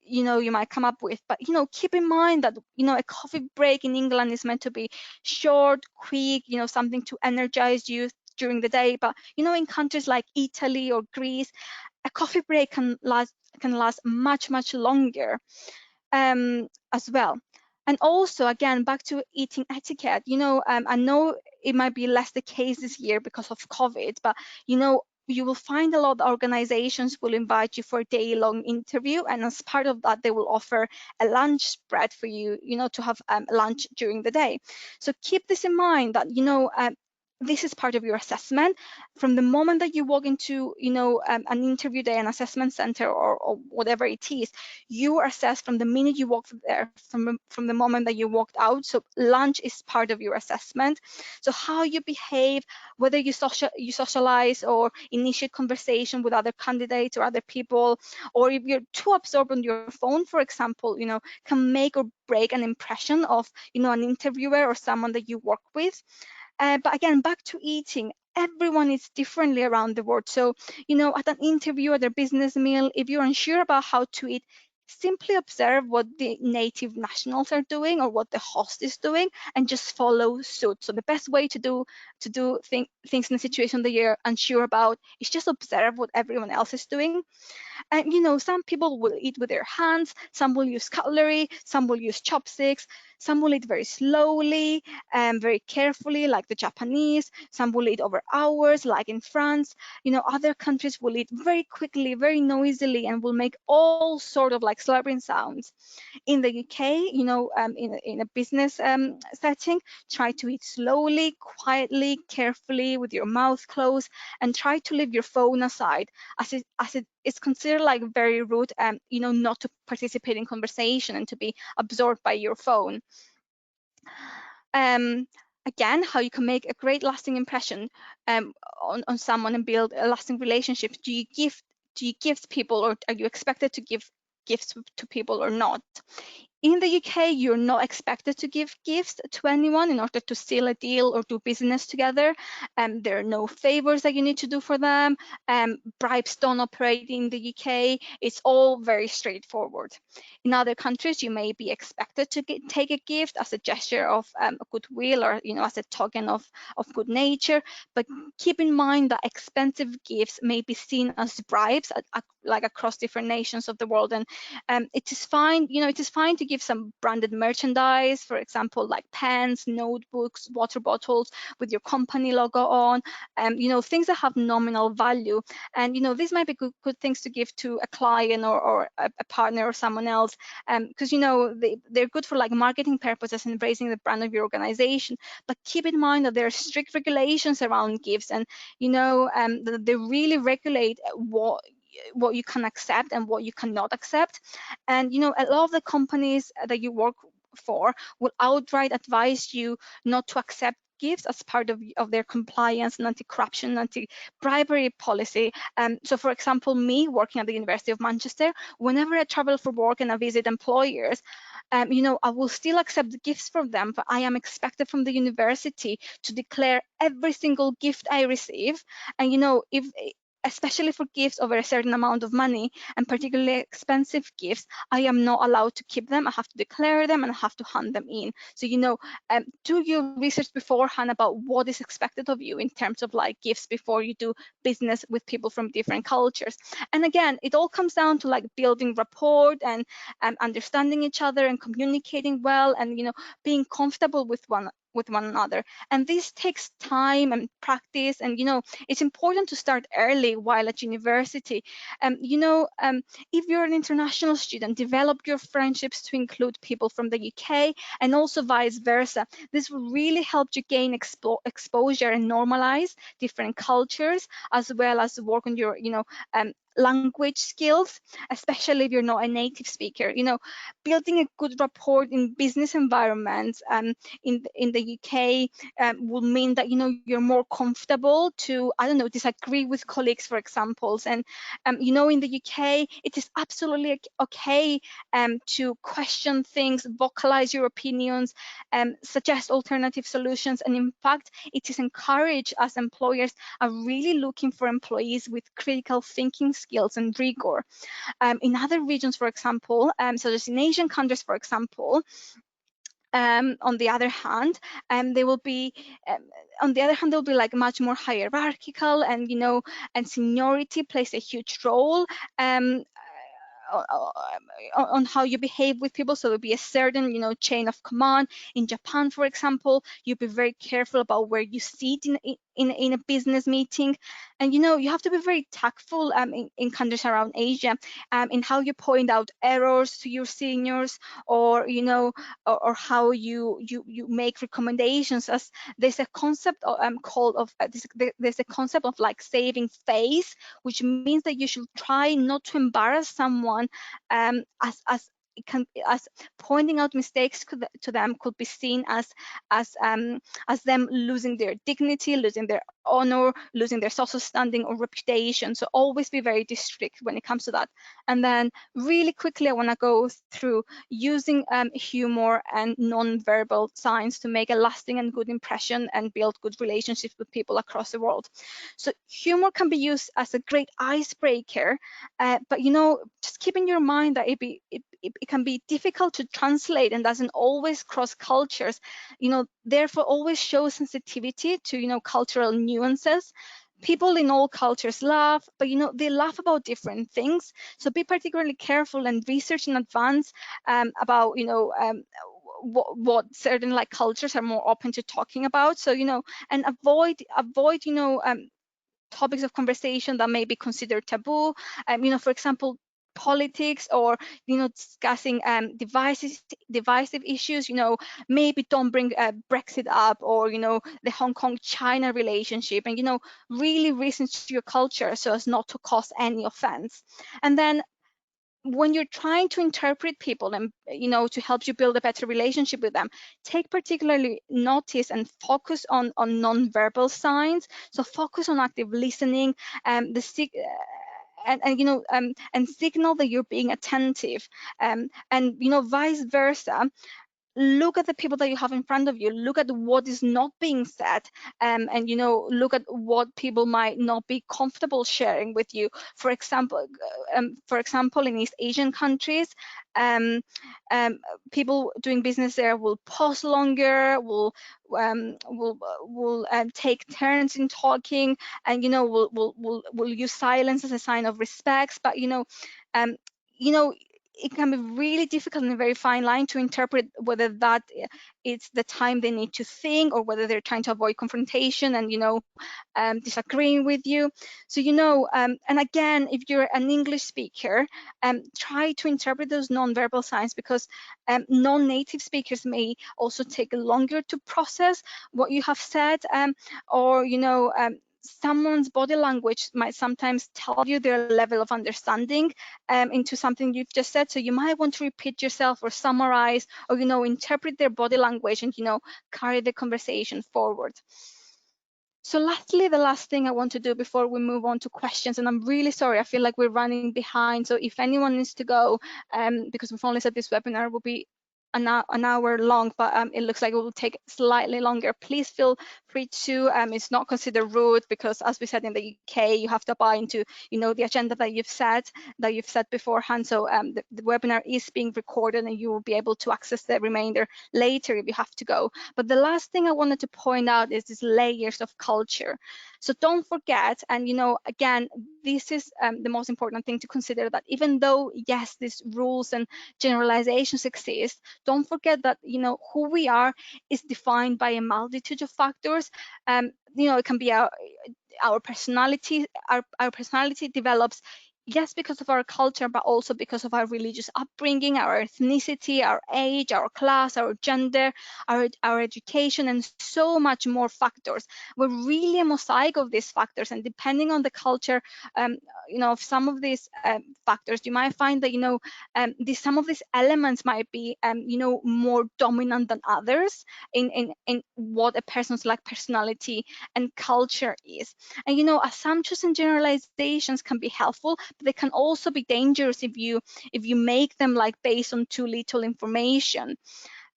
you might come up with. But keep in mind that a coffee break in England is meant to be short, quick, something to energize you during the day. But in countries like Italy or Greece, a coffee break can last much longer as well. And also, again, back to eating etiquette, I know it might be less the case this year because of COVID, but you will find a lot of organizations will invite you for a day-long interview, and as part of that, they will offer a lunch spread for you, to have lunch during the day. So keep this in mind, that this is part of your assessment. From the moment that you walk into, an interview day, an assessment center, or whatever it is, you are assessed from the minute you walk there, from the moment that you walked out. So lunch is part of your assessment. So how you behave, whether you socialize or initiate conversation with other candidates or other people, or if you're too absorbed on your phone, for example, can make or break an impression of, an interviewer or someone that you work with. But again, back to eating, everyone is differently around the world. So, at an interview, at a business meal, if you're unsure about how to eat, simply observe what the native nationals are doing or what the host is doing, and just follow suit. So the best way to do things in a situation that you're unsure about is just observe what everyone else is doing. And some people will eat with their hands, some will use cutlery, some will use chopsticks, some will eat very slowly and very carefully, like the Japanese. Some will eat over hours, like in France. Other countries will eat very quickly, very noisily, and will make all sort of like slurping sounds. In the UK, in a business setting, try to eat slowly, quietly, carefully, with your mouth closed, and try to leave your phone aside, as it is considered like very rude, not to participate in conversation and to be absorbed by your phone. Again, how you can make a great lasting impression on someone and build a lasting relationship. Do you gift people, or are you expected to give gifts to people or not? In the UK, you're not expected to give gifts to anyone in order to seal a deal or do business together. There are no favors that you need to do for them. Bribes don't operate in the UK. It's all very straightforward. In other countries, you may be expected to take a gift as a gesture of goodwill, or as a token of good nature. But keep in mind that expensive gifts may be seen as bribes, like across different nations of the world, and it is fine. It is fine to give some branded merchandise, for example, like pens, notebooks, water bottles with your company logo on, things that have nominal value. And these might be good things to give to a client or a partner or someone else, because they're good for like marketing purposes and raising the brand of your organization. But keep in mind that there are strict regulations around gifts, and they really regulate what you can accept and what you cannot accept. And a lot of the companies that you work for will outright advise you not to accept gifts as part of their compliance and anti-corruption, anti-bribery policy. So for example, me working at the University of Manchester, whenever I travel for work and I visit employers, I will still accept gifts from them, but I am expected from the university to declare every single gift I receive. And if especially for gifts over a certain amount of money, and particularly expensive gifts, I am not allowed to keep them. I have to declare them and I have to hand them in. So, do your research beforehand about what is expected of you in terms of like gifts before you do business with people from different cultures. And again, it all comes down to like building rapport and understanding each other and communicating well, and being comfortable with one another. And this takes time and practice, and it's important to start early while at university. If you're an international student, develop your friendships to include people from the UK, and also vice versa. This will really help you gain exposure and normalize different cultures, as well as work on your language skills, especially if you're not a native speaker. Building a good rapport in business environments in the UK will mean that you're more comfortable to, I don't know, disagree with colleagues, for examples. And in the UK, it is absolutely okay to question things, vocalize your opinions, suggest alternative solutions. And in fact, it is encouraged, as employers are really looking for employees with critical thinking skills and rigor. In other regions, for example, such as in Asian countries, for example, on the other hand, they will be they'll be like much more hierarchical, and and seniority plays a huge role on how you behave with people. So there'll be a certain chain of command. In Japan, for example, you'll be very careful about where you sit in a business meeting. And you have to be very tactful in countries around Asia, in how you point out errors to your seniors, or or how you make recommendations. As there's a concept called of there's a concept of like saving face, which means that you should try not to embarrass someone, as it can, as pointing out mistakes to them could be seen as um as them losing their dignity, losing their honor, losing their social standing or reputation. So always be very strict when it comes to that. And then really quickly, I want to go through using humor and non-verbal signs to make a lasting and good impression and build good relationships with people across the world. So humor can be used as a great icebreaker, but just keep in your mind that it can be difficult to translate and doesn't always cross cultures. Therefore always show sensitivity to cultural nuances. People in all cultures laugh, but they laugh about different things. So be particularly careful and research in advance about what certain like cultures are more open to talking about. So and avoid topics of conversation that may be considered taboo. For example, politics, or discussing divisive issues. Maybe don't bring Brexit up, or the Hong Kong China relationship, and really research your culture so as not to cause any offense. And then when you're trying to interpret people and to help you build a better relationship with them, take particularly notice and focus on non-verbal signs. So focus on active listening, and signal that you're being attentive, and vice versa. Look at the people that you have in front of you, look at what is not being said, and look at what people might not be comfortable sharing with you. For example, in East Asian countries, um, people doing business there will pause longer, will take turns in talking, and will use silence as a sign of respect. But um, you know it can be really difficult and a very fine line to interpret whether that it's the time they need to think, or whether they're trying to avoid confrontation and disagreeing with you. So and again, if you're an English speaker, try to interpret those non-verbal signs, because non-native speakers may also take longer to process what you have said, or someone's body language might sometimes tell you their level of understanding into something you've just said. So you might want to repeat yourself, or summarize, or interpret their body language, and carry the conversation forward. So lastly, the last thing I want to do before we move on to questions, and I'm really sorry, I feel like we're running behind. So if anyone needs to go, because we've only said this webinar will be an hour long, but it looks like it will take slightly longer, please feel free to. It's not considered rude, because as we said in the UK, you have to buy into the agenda that you've set beforehand. So the webinar is being recorded, and you will be able to access the remainder later if you have to go. But the last thing I wanted to point out is these layers of culture. So don't forget, and again, this is the most important thing to consider, that even though yes, these rules and generalizations exist, don't forget that who we are is defined by a multitude of factors. It can be our personality. Our personality develops, yes, because of our culture, but also because of our religious upbringing, our ethnicity, our age, our class, our gender, our education, and so much more factors. We're really a mosaic of these factors, and depending on the culture, of some of these factors, you might find that some of these elements might be more dominant than others in what a person's like personality and culture is. And assumptions and generalizations can be helpful, but they can also be dangerous if you make them like based on too little information.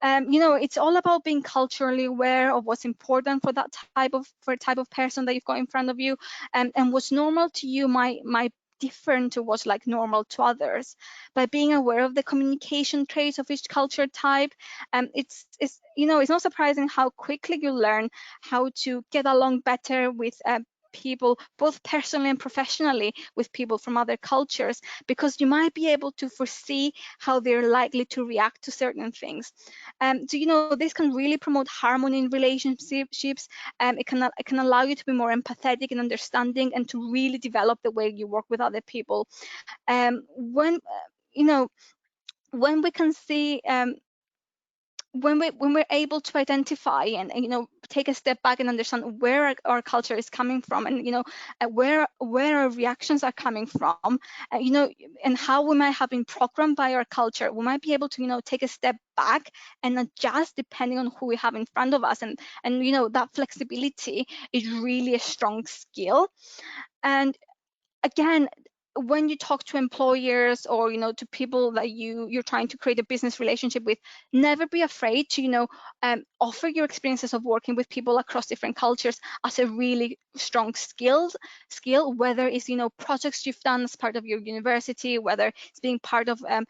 It's all about being culturally aware of what's important for that type of person that you've got in front of you, and what's normal to you might different to what's like normal to others. By being aware of the communication traits of each culture type, it's not surprising how quickly you learn how to get along better with people, both personally and professionally, with people from other cultures, because you might be able to foresee how they're likely to react to certain things. So this can really promote harmony in relationships. It can allow you to be more empathetic and understanding, and to really develop the way you work with other people. When we can see, when we're able to identify and take a step back and understand where our culture is coming from, and where our reactions are coming from, and how we might have been programmed by our culture, we might be able to take a step back and adjust depending on who we have in front of us. And that flexibility is really a strong skill. And again, when you talk to employers, or to people that you're trying to create a business relationship with, never be afraid to offer your experiences of working with people across different cultures as a really strong skill, whether it's projects you've done as part of your university, whether it's being part of a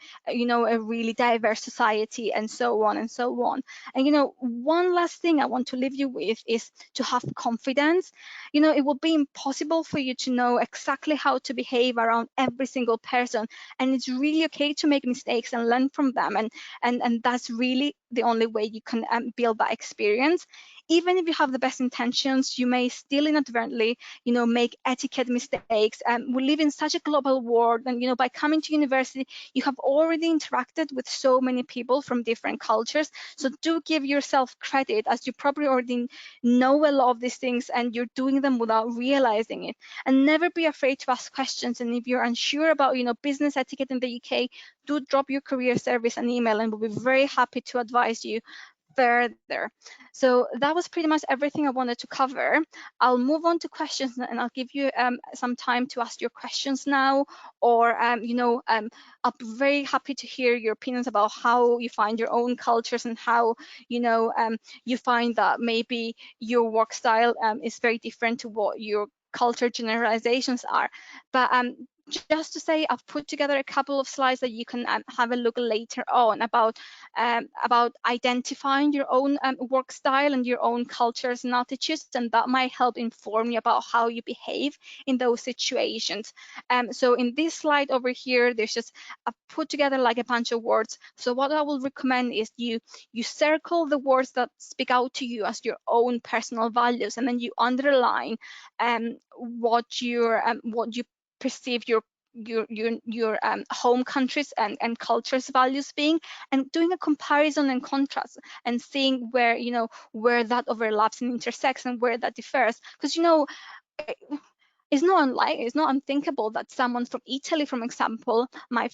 really diverse society, and so on and so on. And one last thing I want to leave you with is to have confidence. It will be impossible for you to know exactly how to behave around every single person, and it's really okay to make mistakes and learn from them. And that's really the only way you can build that experience. Even if you have the best intentions, you may still inadvertently make etiquette mistakes. We live in such a global world, and by coming to university, you have already interacted with so many people from different cultures. So do give yourself credit, as you probably already know a lot of these things, and you're doing them without realizing it. And never be afraid to ask questions. And if you're unsure about business etiquette in the UK, do drop your career service an email, and we'll be very happy to advise you further. So that was pretty much everything I wanted to cover. I'll move on to questions, and I'll give you some time to ask your questions now, or I'll be very happy to hear your opinions about how you find your own cultures, and how you find that maybe your work style is very different to what your culture generalizations are. But just to say, I've put together a couple of slides that you can have a look later on about identifying your own work style and your own cultures and attitudes, and that might help inform you about how you behave in those situations. So in this slide over here, there's just I've put together like a bunch of words. So what I will recommend is you circle the words that speak out to you as your own personal values, and then you underline what you perceive your home countries and cultures values being, and doing a comparison and contrast, and seeing where that overlaps and intersects, and where that differs. Because it's not unthinkable that someone from Italy, for example, might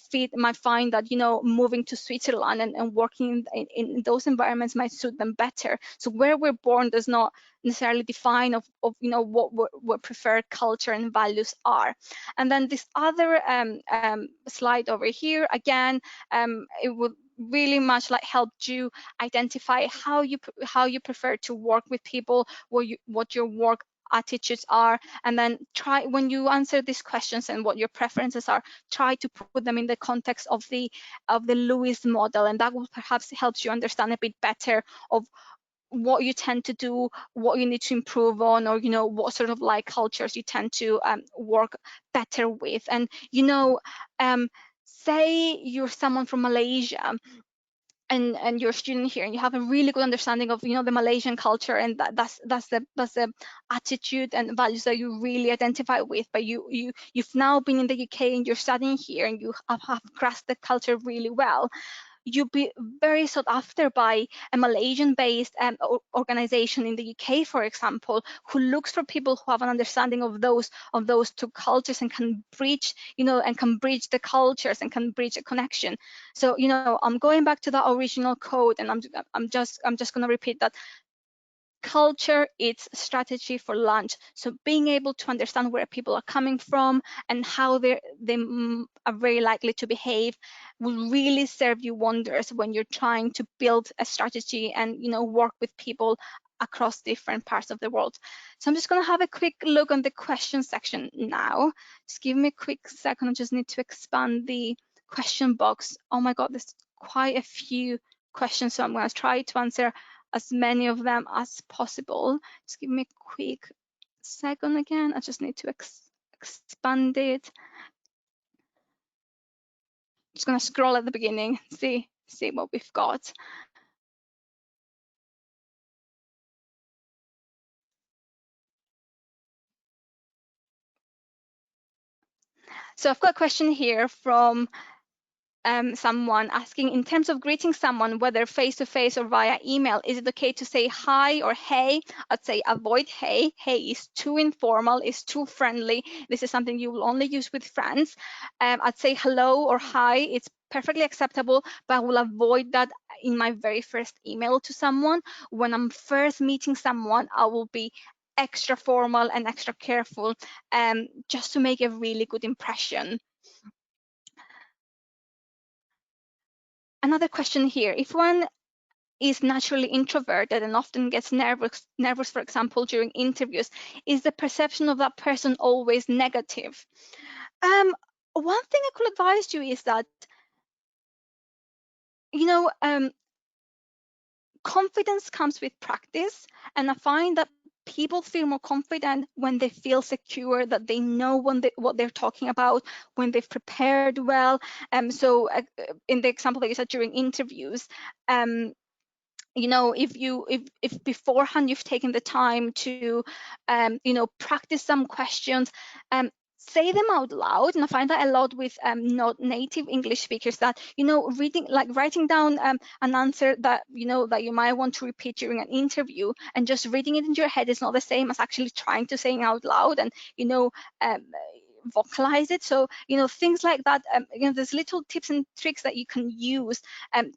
find that moving to Switzerland and working in those environments might suit them better. So where we're born does not necessarily define of what preferred culture and values are. And then this other slide over here, again, it would really much like help you identify how you prefer to work with people, what your work attitudes are, and then try, when you answer these questions and what your preferences are, try to put them in the context of the Lewis model, and that will perhaps help you understand a bit better of what you tend to do, what you need to improve on, or what sort of like cultures you tend to work better with. And say you're someone from Malaysia, and you're a student here, and you have a really good understanding of the Malaysian culture, and that's the attitude and values that you really identify with. But you've now been in the UK, and you're studying here, and you have grasped the culture really well. You'll be very sought after by a Malaysian-based organization in the UK, for example, who looks for people who have an understanding of those two cultures, and can bridge, the cultures, and can bridge a connection. So, I'm going back to the original code, and I'm just going to repeat that. Culture, it's strategy for lunch. So being able to understand where people are coming from and how they are very likely to behave will really serve you wonders when you're trying to build a strategy and work with people across different parts of the world. So I'm just going to have a quick look on the question section now. Just give me a quick second. I just need to expand the question box. Oh my god, there's quite a few questions, so I'm going to try to answer as many of them as possible. Just give me a quick second again. I just need to expand it. Just going to scroll at the beginning, see what we've got. So I've got a question here from someone asking, in terms of greeting someone, whether face-to-face or via email, is it okay to say hi or hey? I'd say avoid hey. Hey is too informal, is too friendly. This is something you will only use with friends. I'd say hello or hi. It's perfectly acceptable, but I will avoid that in my very first email to someone. When I'm first meeting someone, I will be extra formal and extra careful, just to make a really good impression. Another question here, if one is naturally introverted and often gets nervous, for example, during interviews, is the perception of that person always negative? One thing I could advise you is that, confidence comes with practice, and I find that people feel more confident when they feel secure, that they know what they're talking about, when they've prepared well. So in the example that you said during interviews, if beforehand you've taken the time to practice some questions, say them out loud. And I find that a lot with not native English speakers, that writing down an answer that that you might want to repeat during an interview, and just reading it into your head is not the same as actually trying to say it out loud and um, vocalize it. So things like that. There's little tips and tricks that you can use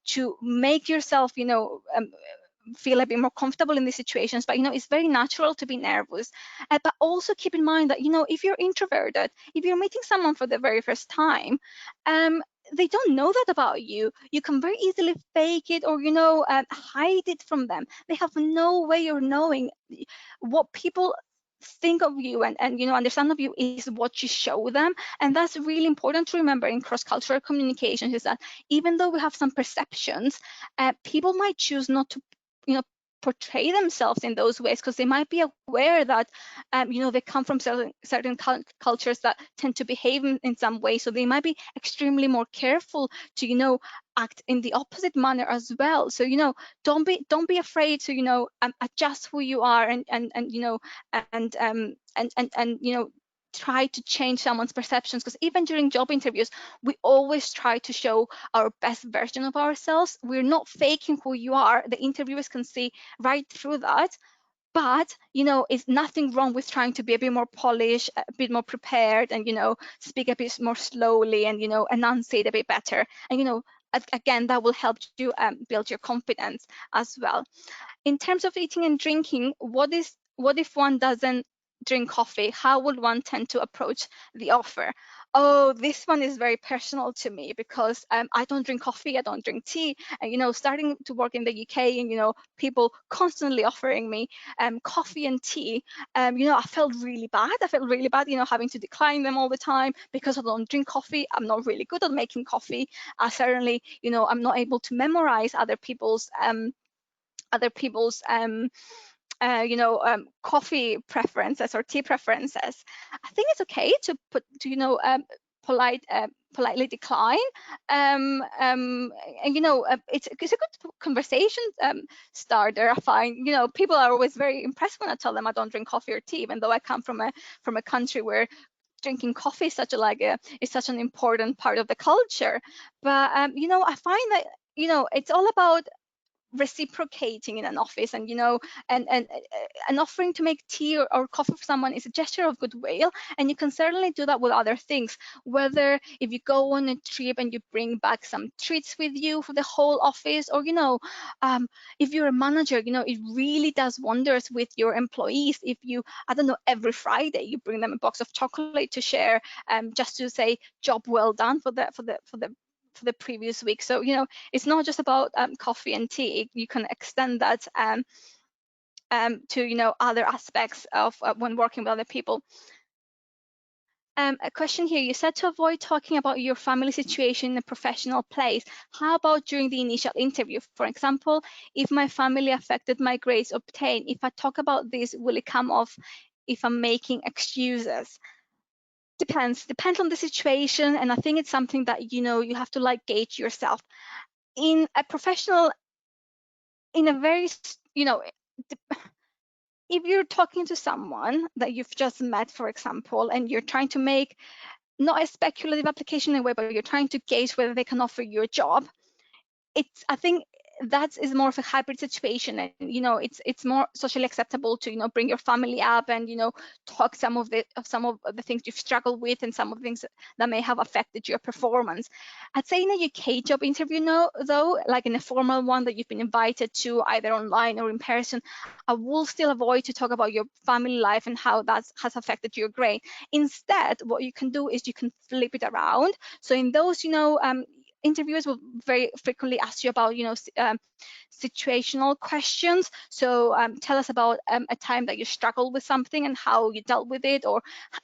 to make yourself feel a bit more comfortable in these situations. But it's very natural to be nervous. But also keep in mind that if you're introverted, if you're meeting someone for the very first time, they don't know that about you. You can very easily fake it, or hide it from them. They have no way of knowing. What people think of you and understand of you is what you show them. And that's really important to remember in cross-cultural communications, is that even though we have some perceptions, people might choose not to portray themselves in those ways, because they might be aware that they come from certain cultures that tend to behave in some way. So they might be extremely more careful to act in the opposite manner as well. So don't be afraid to adjust who you are, and try to change someone's perceptions. Because even during job interviews, we always try to show our best version of ourselves. We're not faking who you are. The interviewers can see right through that. But it's nothing wrong with trying to be a bit more polished, a bit more prepared, and speak a bit more slowly, and enunciate a bit better. And again, that will help you build your confidence as well. In terms of eating and drinking, what if one doesn't drink coffee? How would one tend to approach the offer? Oh, this one is very personal to me, because I don't drink coffee, I don't drink tea. And starting to work in the UK, and people constantly offering me coffee and tea, I felt really bad. Having to decline them all the time, because I don't drink coffee. I'm not really good at making coffee. Certainly, I'm not able to memorize other people's coffee preferences or tea preferences. I think it's okay to politely decline. It's a good conversation starter. I find people are always very impressed when I tell them I don't drink coffee or tea, even though I come from a country where drinking coffee is such an important part of the culture. But I find that it's all about reciprocating in an office, and offering to make tea or coffee for someone is a gesture of goodwill. And you can certainly do that with other things, whether if you go on a trip and you bring back some treats with you for the whole office, or if you're a manager, it really does wonders with your employees if you, I don't know, every Friday you bring them a box of chocolate to share, just to say job well done for the previous week. So it's not just about coffee and tea. You can extend that to other aspects of when working with other people. A question here, you said to avoid talking about your family situation in a professional place. How about during the initial interview? For example, if my family affected my grades obtained, if I talk about this, will it come off if I'm making excuses. Depends on the situation, and I think it's something that you have to like gauge yourself in a professional, in a very if you're talking to someone that you've just met, for example, and you're trying to make not a speculative application in a way, but you're trying to gauge whether they can offer you a job, I think that is more of a hybrid situation, and it's more socially acceptable to bring your family up and talk some of the things you've struggled with and some of the things that may have affected your performance. I'd say in a UK job interview, no, though, like in a formal one that you've been invited to either online or in person, I will still avoid to talk about your family life and how that has affected your grade. Instead, what you can do is you can flip it around. So in those interviewers will very frequently ask you about situational questions. So tell us about a time that you struggled with something and how you dealt with it, or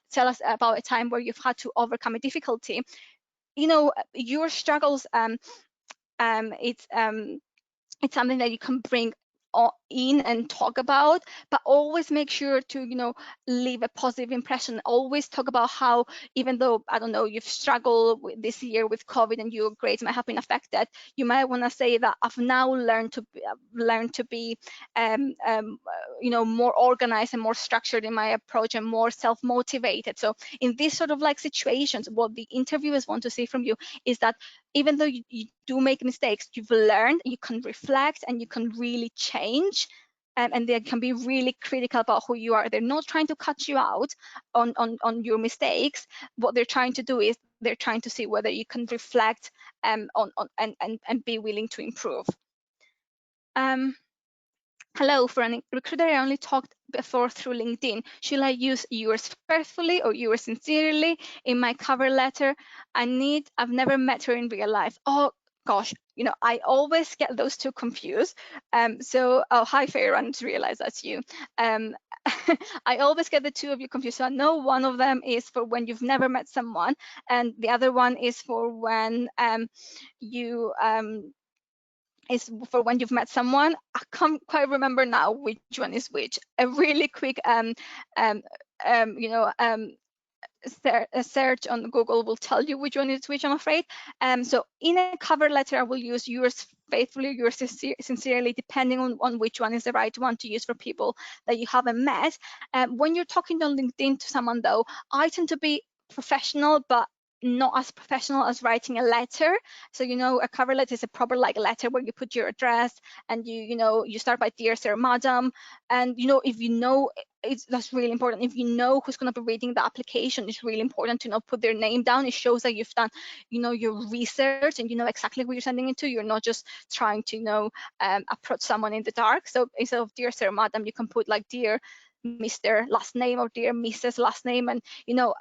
tell us about a time where you've had to overcome a difficulty. Your struggles, it's something that you can bring in and talk about, but always make sure to leave a positive impression. Always talk about how, even though, I don't know, you've struggled with this year with COVID and your grades might have been affected, you might want to say that I've now learned to be more organized and more structured in my approach and more self-motivated. So in these sort of like situations, what the interviewers want to see from you is that even though you do make mistakes, you've learned, you can reflect, and you can really change. And they can be really critical about who you are. They're not trying to cut you out on your mistakes. What they're trying to do is they're trying to see whether you can reflect on and be willing to improve. Hello, for a recruiter I only talked before through LinkedIn. Should I use yours faithfully or yours sincerely in my cover letter? I've never met her in real life. Oh gosh, I always get those two confused. Oh, hi Farah, I just realized that's you. I always get the two of you confused. So I know one of them is for when you've never met someone, and the other one is for when you is for when you've met someone. I can't quite remember now which one is which. A really quick um, you know a search on Google will tell you which one is which, I'm afraid. So in a cover letter, I will use yours faithfully, yours sincerely, depending on which one is the right one to use for people that you haven't met. When you're talking on LinkedIn to someone, though, I tend to be professional, but not as professional as writing a letter. So a cover letter is a proper like letter where you put your address and you start by dear sir, madam, and if that's really important. If you know who's going to be reading the application, it's really important to put their name down. It shows that you've done your research and you know exactly who you're sending it to. You're not just trying to approach someone in the dark. So instead of dear sir, madam, you can put like dear Mr. last name or dear Mrs. last name. And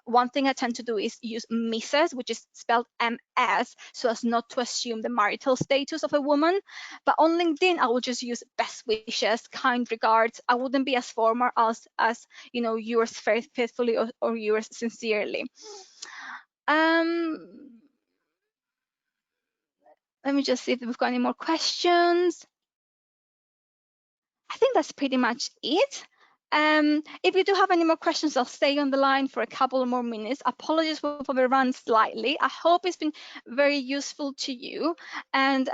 one thing I tend to do is use Mrs., which is spelled MS, so as not to assume the marital status of a woman. But on LinkedIn, I will just use best wishes, kind regards. I wouldn't be as formal as yours faithfully or yours sincerely. Let me just see if we've got any more questions. I think that's pretty much it. If you do have any more questions, I'll stay on the line for a couple more minutes. Apologies for the run slightly. I hope it's been very useful to you. And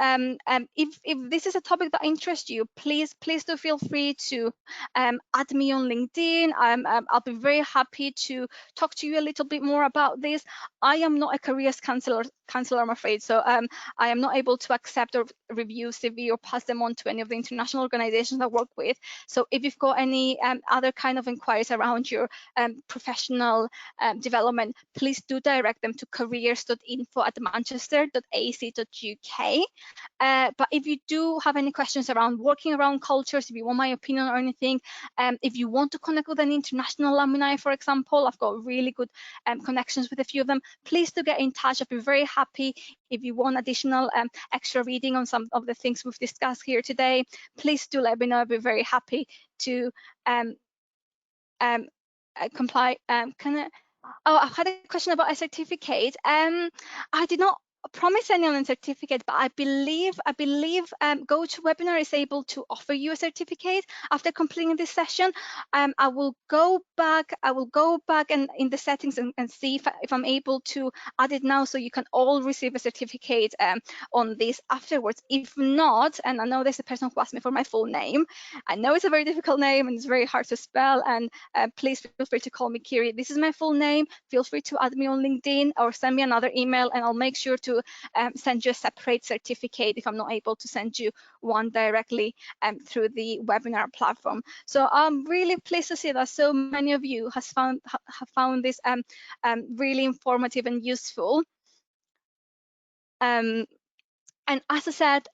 if this is a topic that interests you, please do feel free to add me on LinkedIn. I'll be very happy to talk to you a little bit more about this. I am not a careers counselor, I'm afraid. So I am not able to accept or review CV or pass them on to any of the international organizations I work with. So if you've got any other kind of inquiries around your professional development, please do direct them to careers.info@manchester.ac.uk. But if you do have any questions around working around cultures, if you want my opinion or anything, if you want to connect with an international alumni, for example, I've got really good connections with a few of them, please do get in touch. I'd be very happy. If you want additional extra reading on some of the things we've discussed here today, please do let me know. I'd be very happy to comply. I've had a question about a certificate. I did not promise anyone a certificate, but I believe GoToWebinar is able to offer you a certificate after completing this session. I will go back and in the settings and see if I'm able to add it now, so you can all receive a certificate on this afterwards. If not, and I know there's a person who asked me for my full name. I know it's a very difficult name and it's very hard to spell, and please feel free to call me Kiri. This is my full name. Feel free to add me on LinkedIn or send me another email, and I'll make sure to send you a separate certificate if I'm not able to send you one directly through the webinar platform. So I'm really pleased to see that so many of you have found this really informative and useful. And as I said,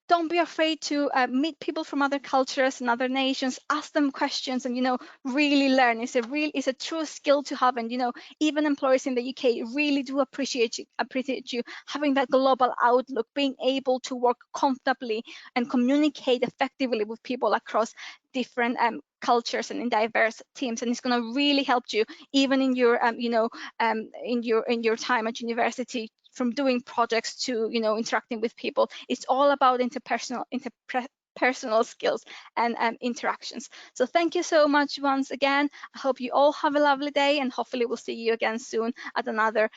don't be afraid to meet people from other cultures and other nations, ask them questions, and really learn. It's a true skill to have, and even employers in the UK really do appreciate you having that global outlook, being able to work comfortably and communicate effectively with people across different cultures and in diverse teams, and it's going to really help you even in your in your time at university, from doing projects to interacting with people. It's all about interpersonal skills and interactions. So thank you so much once again. I hope you all have a lovely day, and hopefully we'll see you again soon at another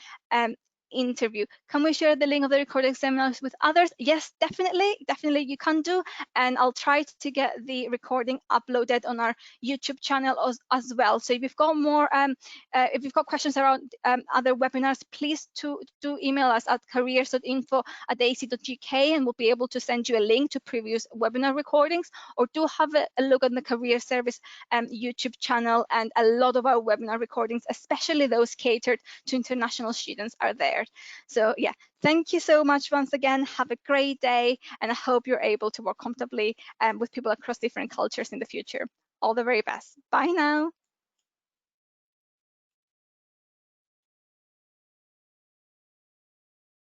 interview. Can we share the link of the recorded seminars with others? Yes, definitely you can do, and I'll try to get the recording uploaded on our YouTube channel as well. So if you've got more if you've got questions around other webinars, please do email us at careers.info@ac.uk, and we'll be able to send you a link to previous webinar recordings, or do have a look at the Career Service YouTube channel, and a lot of our webinar recordings, especially those catered to international students, are there. So yeah, thank you so much once again. Have a great day, and I hope you're able to work comfortably with people across different cultures in the future. All the very best. Bye now.